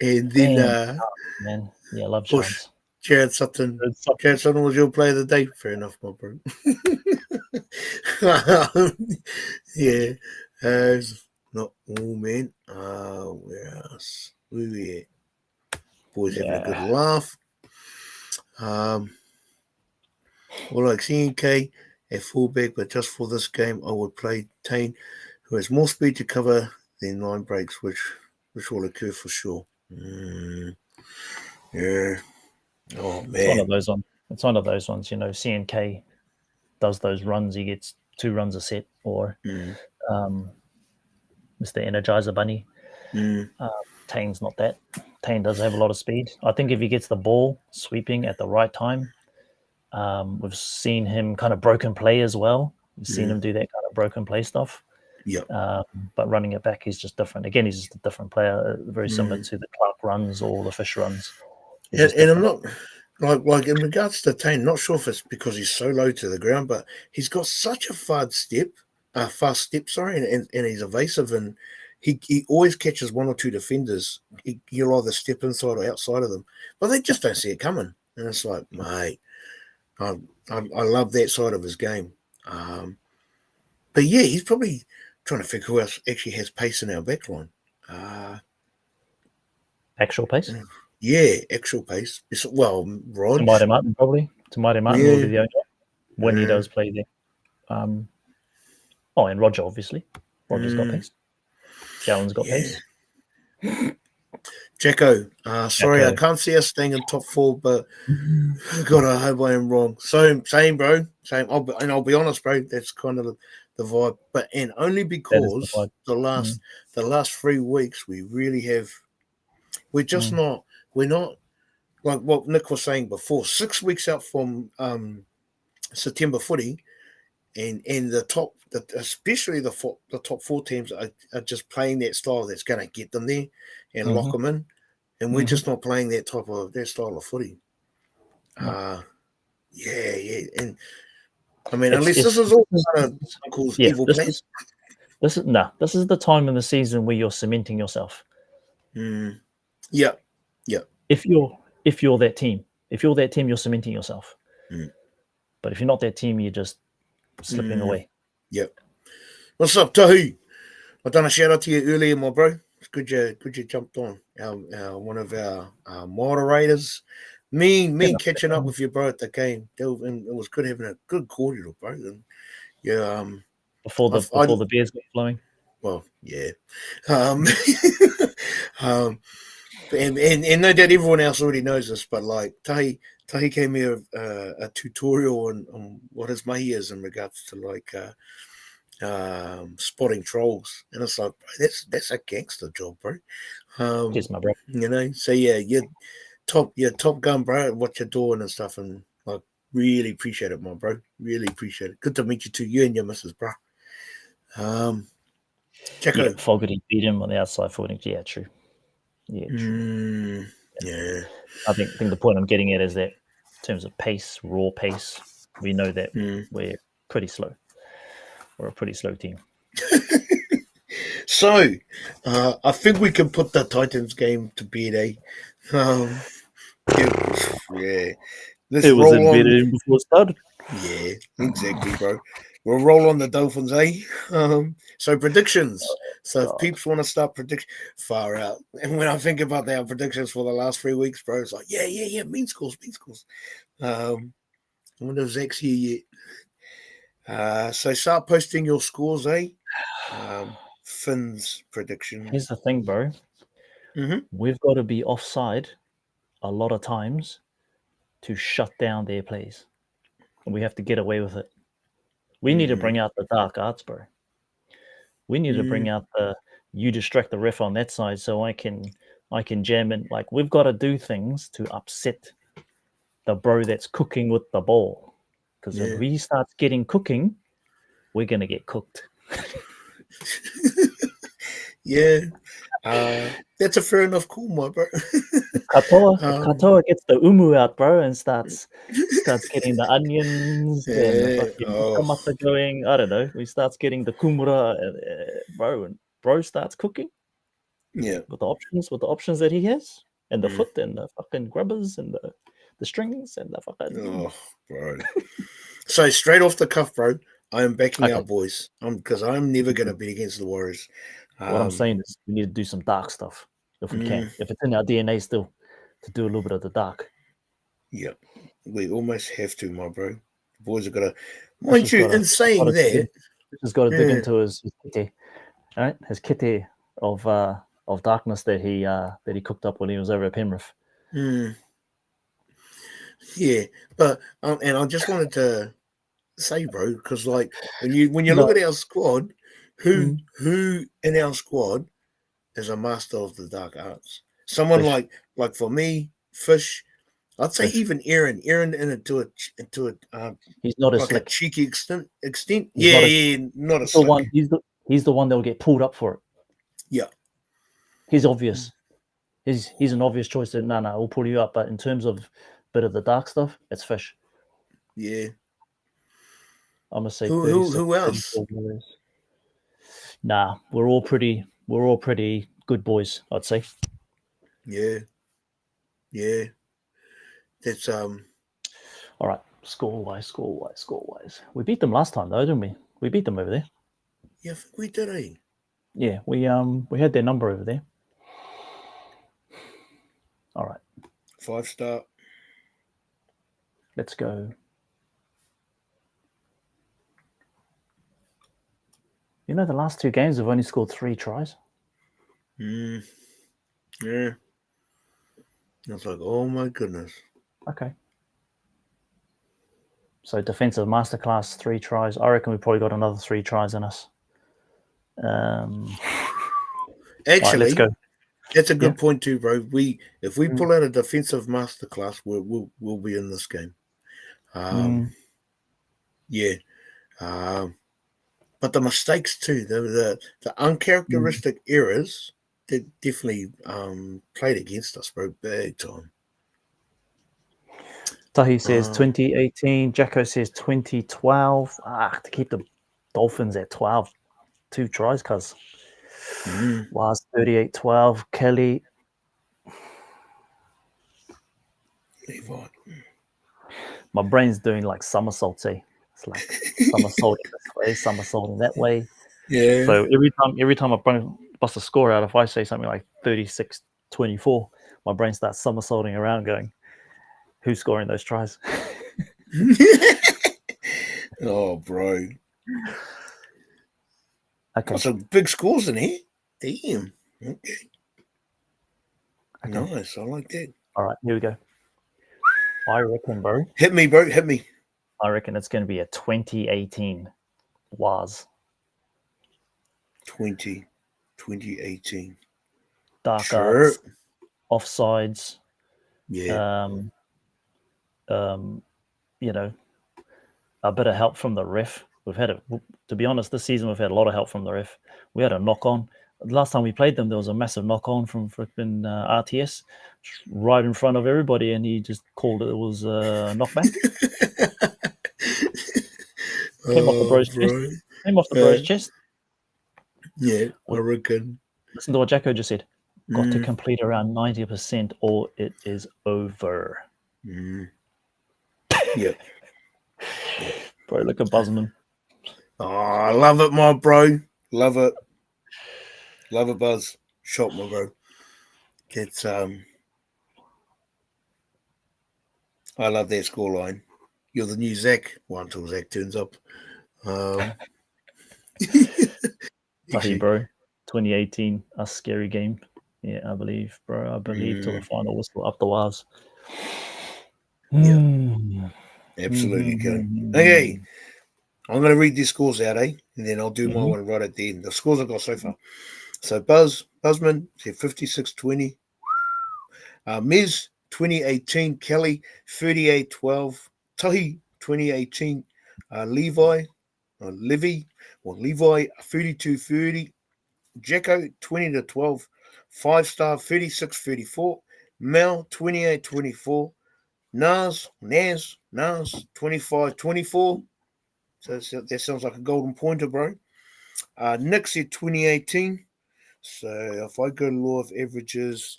And then man. Yeah, I love chance. Jared Sutton was your play of the day. Fair enough, my bro. Not all men. Where else? Where we at? Boys having a good laugh. Like CNK at fullback, but just for this game, I would play Tane, who has more speed to cover than 9 breaks, which will occur for sure. Yeah. Oh man. It's one of those ones. CNK does those runs. He gets 2 runs a set, or Mr. Energizer Bunny. Tane's not that. Tane does have a lot of speed. I think if he gets the ball sweeping at the right time, we've seen him kind of broken play as well. We've seen him do that kind of broken play stuff. Yeah. But running it back, he's just different. Again, he's just a different player, very similar to the Clark runs or the Fish runs. And I'm not like in regards to Tane, not sure if it's because he's so low to the ground, but he's got such a fast step, and he's evasive, and he always catches 1 or 2 defenders. He'll either step inside or outside of them, but they just don't see it coming. And it's like, mate, I love that side of his game. But yeah, he's probably trying to figure who else actually has pace in our backline. Actual pace? Yeah, actual pace. Rod. Tamari Martin, probably. Tamari Martin will be the only one when he does play there. And Roger, obviously. Roger's got pace. Gallen's got pace. Jacko, sorry, I can't see us staying in top 4, but God, I hope I am wrong. Same, bro. Same. I'll be honest, bro. That's kind of the vibe, and only because the last 3 weeks we really have. We're just not. We're not like what Nick was saying before. 6 weeks out from September footy, and the top, especially the top 4 teams are just playing that style that's going to get them there and lock them in, and we're just not playing that style of footy. And I mean, unless this is all Uncle's evil plans. This is the time in the season where you're cementing yourself. Yeah. If you're that team, you're cementing yourself. But if you're not that team, you're just slipping away. Yep. What's up, Tahi? I done a shout out to you earlier, my bro. It's good you jumped on. One of our moderators. Me catching up with you, bro, at the game. And it was good having a good cordial, bro. And yeah, before the beers got flowing. Well, yeah. And no doubt everyone else already knows this, but like Tahi gave me a tutorial on what his mahi is in regards to like spotting trolls, and it's like, bro, that's a gangster job, bro. Cheers, my bro. You know, so yeah, you're top gun, bro, at what you're doing and stuff, and like really appreciate it, my bro. Really appreciate it. Good to meet you too, you and your missus, bro. Jacko. Yeah, Fogarty beat him on the outside footing. Yeah, true. Yeah, true. Yeah. I think the point I'm getting at is that in terms of pace, raw pace, we know that we're pretty slow. We're a pretty slow team. So, I think we can put the Titans game to bed, eh? Yeah. Let's it was roll embedded before it started. Yeah, exactly, bro. We'll roll on the Dolphins, eh? So predictions. So if peeps want to start prediction, far out. And when I think about their predictions for the last 3 weeks, bro, it's like, yeah, mean scores. I wonder if Zach's here yet. So start posting your scores, eh? Finn's prediction. Here's the thing, bro. We've got to be offside a lot of times to shut down their plays. And we have to get away with it. We need to bring out the dark arts, bro. We need to bring out you distract the ref on that side so I can jam in. Like, we've got to do things to upset the bro that's cooking with the ball. Because if he starts getting cooking, we're going to get cooked. Yeah. That's a fair enough call, my bro. If Katoa gets the umu out, bro, and starts getting the onions and the fucking kamata going, I don't know. He starts getting the kumura, bro, and bro starts cooking. Yeah. With the options that he has, and the foot and the fucking grubbers and the strings and the fucking. Oh, bro. So straight off the cuff, bro, I am backing our boys. Because I'm never going to bet against the Warriors. What I'm saying is we need to do some dark stuff if we can. If it's in our DNA still, to do a little bit of the dark. Yeah, we almost have to, my bro. The boys are gonna. Mind you, in saying that, this has got to dig into his kite, all right? His kite of darkness that he cooked up when he was over at Penrith. Yeah, but and I just wanted to say, bro, because like when you look at our squad, who in our squad is a master of the dark arts? Someone Fish. like for me, Fish. I'd say even Aaron into a he's not as like slick. A cheeky extent. He's Not a slick. One. He's the one that will get pulled up for it. Yeah, he's obvious. He's an obvious choice that no, we'll pull you up. But in terms of a bit of the dark stuff, it's Fish. Yeah, I'm gonna say who else? Nah, we're all pretty good boys, I'd say. Yeah. That's All right, score wise. We beat them last time though, didn't we? We beat them over there. Yeah, I think we did, eh? Yeah, we had their number over there. All right. 5-star. Let's go. You know, the last 2 games have only scored 3 tries. Yeah. I was like, oh my goodness. Okay. So defensive masterclass, 3 tries. I reckon we probably got another 3 tries in us. Actually, right, let's go. That's a good point too, bro. If we pull out a defensive masterclass, we'll be in this game. Yeah. But the mistakes too, the uncharacteristic errors, that definitely played against us, bro, big time. Tahi says 2018. Jacko says 2012. To keep the Dolphins at 12. 2 tries, cuz. Last 38-12. Kelly. Levi. My brain's doing like somersaults, eh? It's like somersaulting this way, somersaulting that way. Yeah. So every time I bust a score out, if I say something like 36-24, my brain starts somersaulting around, going, "Who's scoring those tries?" Oh, bro. Okay. Some big scores in here. Damn. Okay. Okay. Nice. I like that. All right, here we go. I reckon, bro. Hit me, bro. Hit me. I reckon it's going to be a 2018 WAS. 2018. Dark Sure. arts, offsides. Yeah. You know, a bit of help from the ref. We've had to be honest, this season we've had a lot of help from the ref. We had a knock on. The last time we played them, there was a massive knock on from freaking RTS right in front of everybody, and he just called it was a knockback. Came off the bro's chest. Came off the bro's chest. Yeah, I reckon. Listen to what Jacko just said. Got to complete around 90% or it is over. Yep. Bro, look at Buzzman. Oh, I love it, my bro. Love it. Love it, Buzz. Shot, my bro. It's I love that scoreline. You're the new Zach. Well, until Zach turns up. Tahi, bro. 2018, a scary game. Yeah, I believe, bro. I believe till the final whistle up the wires. Yeah. Absolutely, Ken. Okay. I'm going to read these scores out, And then I'll do my one right at the end. The scores I've got so far. So Buzzman said 56-20. Miz 2018. Kelly 38-12. Tahi 2018. Levi 32-30. Jacko 20-12. 5-star 36-34. Mel 28-24. Nas 25-24. So that sounds like a golden pointer, bro. Nick said 2018. So if I go law of averages,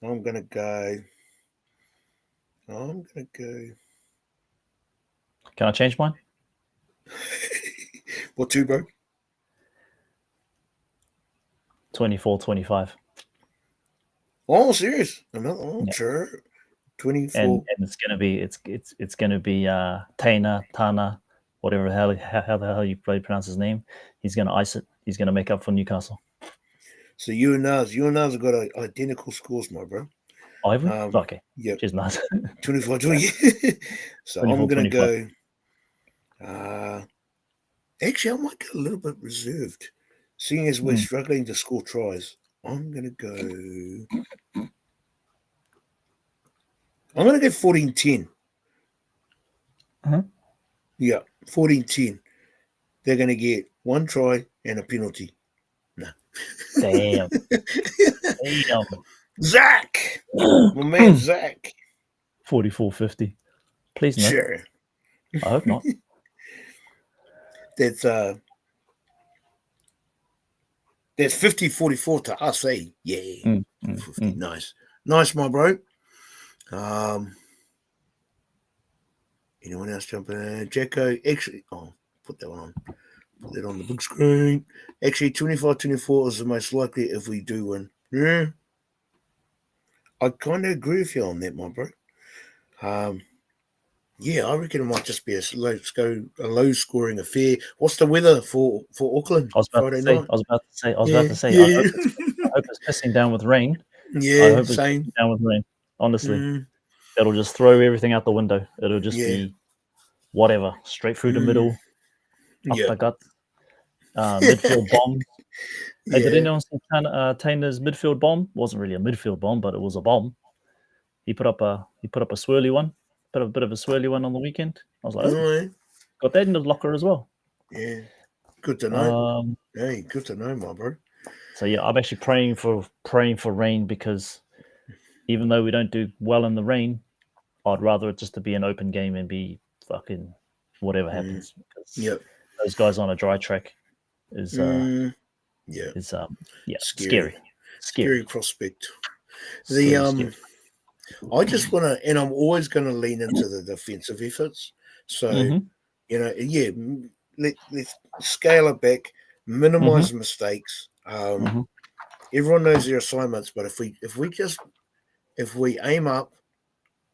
I'm gonna go. Can I change mine? What two, bro? 24-25. Oh, serious? Sure. 24. And it's gonna be Tana, whatever the hell you pronounce his name. He's gonna ice it. He's gonna make up for Newcastle. So you and Nas have got identical scores, my bro. Oh, have we? Okay. Yeah. Cheers, Nas. 24-20. So 24, I'm gonna 25. go. Actually, I might get a little bit reserved, seeing as we're struggling to score tries. I'm gonna go 14-10. Yeah, 14-10. They're gonna get one try and a penalty. No. Damn. Zach, my man Zach. 44-50. Please no. Sure. I hope not. That's 50-44 to us, eh? Yeah. 50. Nice, my bro. Anyone else jump in? Jacko, actually, put that one on. Put that on the big screen. Actually, 25-24 is the most likely if we do win. Yeah. I kind of agree with you on that, my bro. Yeah, I reckon it might just be a low scoring affair. What's the weather for Auckland Friday night? I was about to say. I hope it's pissing down with rain. Yeah, I hope it's same. pissing down with rain. Honestly, it'll just throw everything out the window. It'll just be whatever, straight through the middle, up the gut, midfield bomb. Hey, did anyone see Taina's midfield bomb? Wasn't really a midfield bomb, but it was a bomb. He put up a swirly one. Put a bit of a swirly one on the weekend. I was like, got that in the locker as well. Yeah, good to know. Hey, good to know, my bro. So yeah, I'm actually praying for rain, because even though we don't do well in the rain, I'd rather it just to be an open game and be fucking whatever happens. Those guys on a dry track is scary prospect. Scary. I just want to, and I'm always going to lean into the defensive efforts. So, let's scale it back. minimize mistakes. Mm-hmm. Everyone knows their assignments, but if we aim up,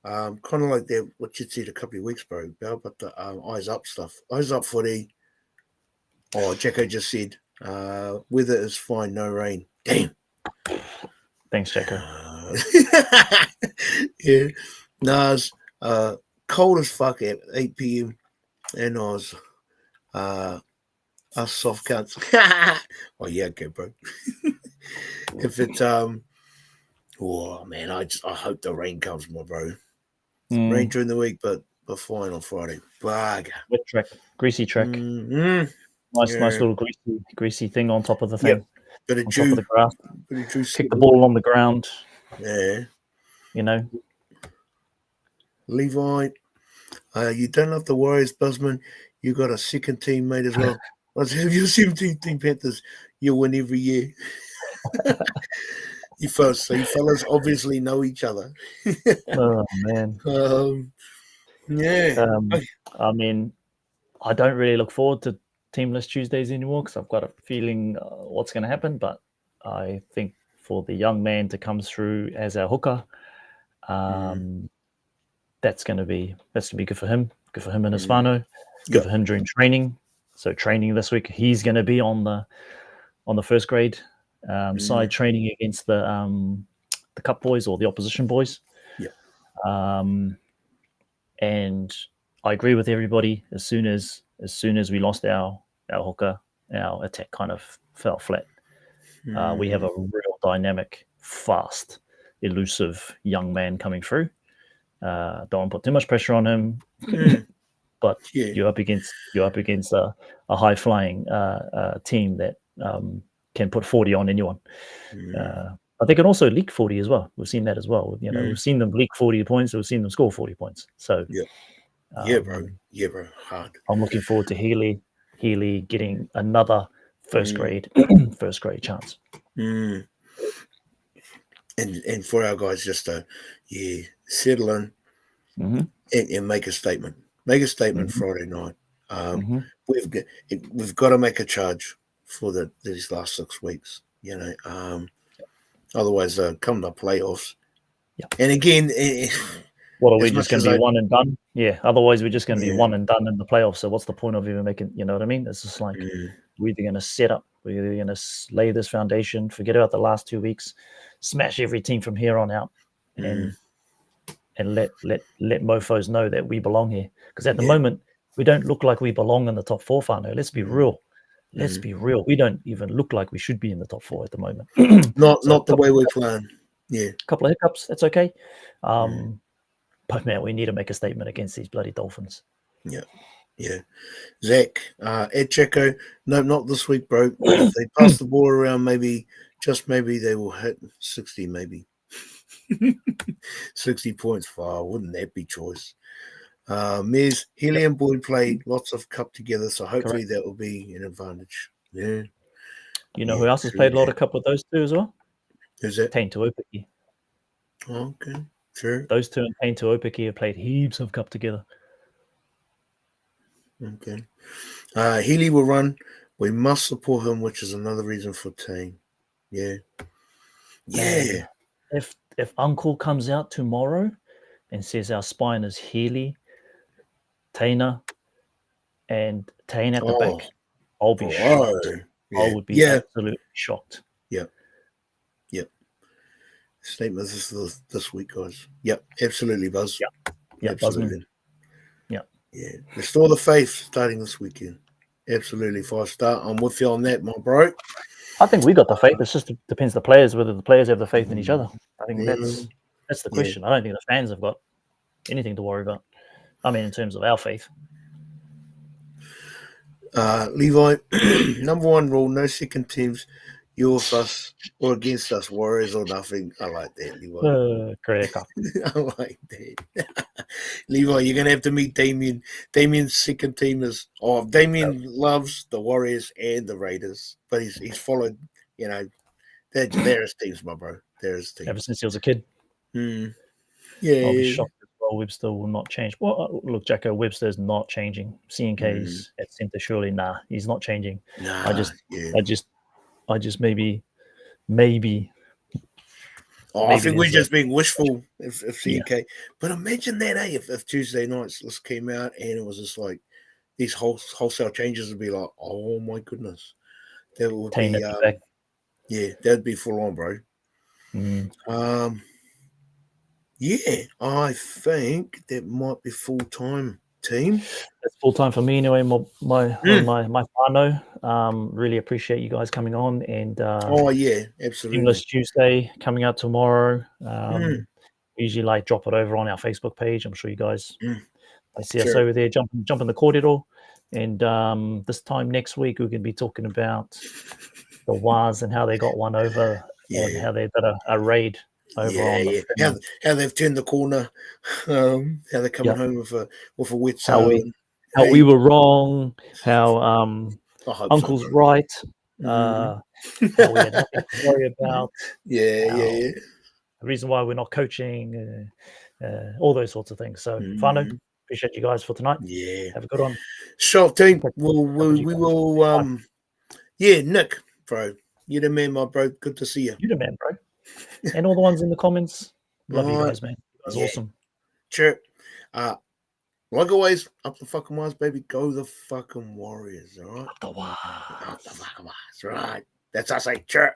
kind of like that what you said a couple of weeks, bro, about the eyes up stuff, eyes up footy. Oh, Jacko just said, weather is fine, no rain. Damn. Thanks, Jacko. Yeah, no, it's cold as fuck at 8 p.m. and I was us soft cunts. Oh yeah, okay, bro. If it's oh man, I hope the rain comes, my bro. Rain during the week, but fine on Friday. Bugger. Wet track, greasy track. Mm-hmm. Nice little greasy thing on top of the thing. Yep. Bit of on dew. Top of the grass. Bit of dew. Kick the ball on the ground. Yeah. You know. Levi, you don't love the Warriors, Busman. You got a second team mate as well. Let's have your 17 Team Panthers. You win every year. You fellas obviously know each other. Oh man. Yeah. I mean, I don't really look forward to Teamless Tuesdays anymore because I've got a feeling what's going to happen. But I think for the young man to come through as our hooker, that's going to be good for him. Good for him and his whānau. Good for him during training. So training this week, he's going to be on the first grade side training against the cup boys or the opposition boys. Yeah. And I agree with everybody. As soon as we lost our hooker, our attack kind of fell flat. We have a real dynamic, fast, elusive young man coming through. Don't want to put too much pressure on him, but you're up against a high flying team that can put 40 on anyone. But they can also leak 40 as well. We've seen that as well. We've seen them leak 40 points. We've seen them score 40 points. So bro. Hard. I'm looking forward to Healy getting another first grade chance. And for our guys just to settle in and make a statement. Make a statement Friday night. We've got to make a charge for these last 6 weeks. Otherwise, come to playoffs. Yeah. And again, what are we just going to be one and done? Yeah. Otherwise, we're just going to be one and done in the playoffs. So what's the point of even making? You know what I mean? It's just like we're either going to set up, we're either going to lay this foundation, forget about the last 2 weeks, smash every team from here on out, and let mofos know that we belong here. Because at the moment, we don't look like we belong in the top 4, whānau. Let's be real. Let's be real. We don't even look like we should be in the top 4 at the moment. not the way we're playing. Yeah. A couple of hiccups. That's okay. But man, we need to make a statement against these bloody Dolphins. Yeah. Zach, Ed Checo, no, not this week, bro. If they pass the ball around, maybe they will hit 60, maybe. 60 points. Wow, wouldn't that be choice? Miz, Healy and Boyd play lots of cup together, so hopefully that will be an advantage. Yeah. You know who else has played a lot of cup with those two as well? Who's that? Tain Tuopiki. Okay, sure. Those two and Tain Tuopiki have played heaps of cup together. Okay. Healy will run. We must support him, which is another reason for Tain. Yeah. Man, if Uncle comes out tomorrow and says our spine is Healy, Taina, and Tain at the back, I'll be shocked. Yeah. I would be absolutely shocked. Yep. Statement this week, guys. Yep, absolutely, Buzz. Yep, absolutely. Yeah. Restore the faith starting this weekend. Absolutely, 5-star. I'm with you on that, my bro. I think we got the faith. It just depends the players, whether the players have the faith in each other. I think that's the question. I don't think the fans have got anything to worry about. I mean, in terms of our faith. Levi, number 1 rule, no second teams. You're with us or against us, Warriors or nothing. I like that, Levi. Correct. I like that. Levi, you're going to have to meet Damien. Damien's second team is... Damien loves the Warriors and the Raiders, but he's followed, they're his teams, my bro. They're his teams. Ever since he was a kid. Yeah. I'll be shocked as well, Webster will not change. Well, look, Jacko, Webster's not changing. CNK's at centre, surely, nah, he's not changing. Nah, I just maybe. Oh, I think we're just being wishful if CNK. Yeah. But imagine that, if Tuesday nights this came out and it was just like these wholesale changes would be like, oh my goodness, that would be yeah, that'd be full on, bro. Yeah, I think that might be full time, team. It's full time for me anyway. My whānau. Really appreciate you guys coming on, and oh yeah, absolutely. English Tuesday coming out tomorrow. We usually like drop it over on our Facebook page. I'm sure you guys I see us over there. Jump in the Korero. And this time next week we're going to be talking about the Waz and how they got one over, and how they did a raid over on the Finland. How they've turned the corner, how they're coming home with a wet sail. How we were wrong, how Uncle's right, how we had nothing to worry about. The reason why we're not coaching, all those sorts of things. So, whānau, appreciate you guys for tonight. Yeah. Have a good one. Sure, team. We will, Nick, bro. You're the man, my bro. Good to see you. You're the man, bro. And all the ones in the comments. Love you guys, man. You guys awesome. Sure. Like always, up the fucking Waz, baby. Go the fucking Warriors, all right? Up the Waz. Up the fucking Waz, right. That's us, chirp.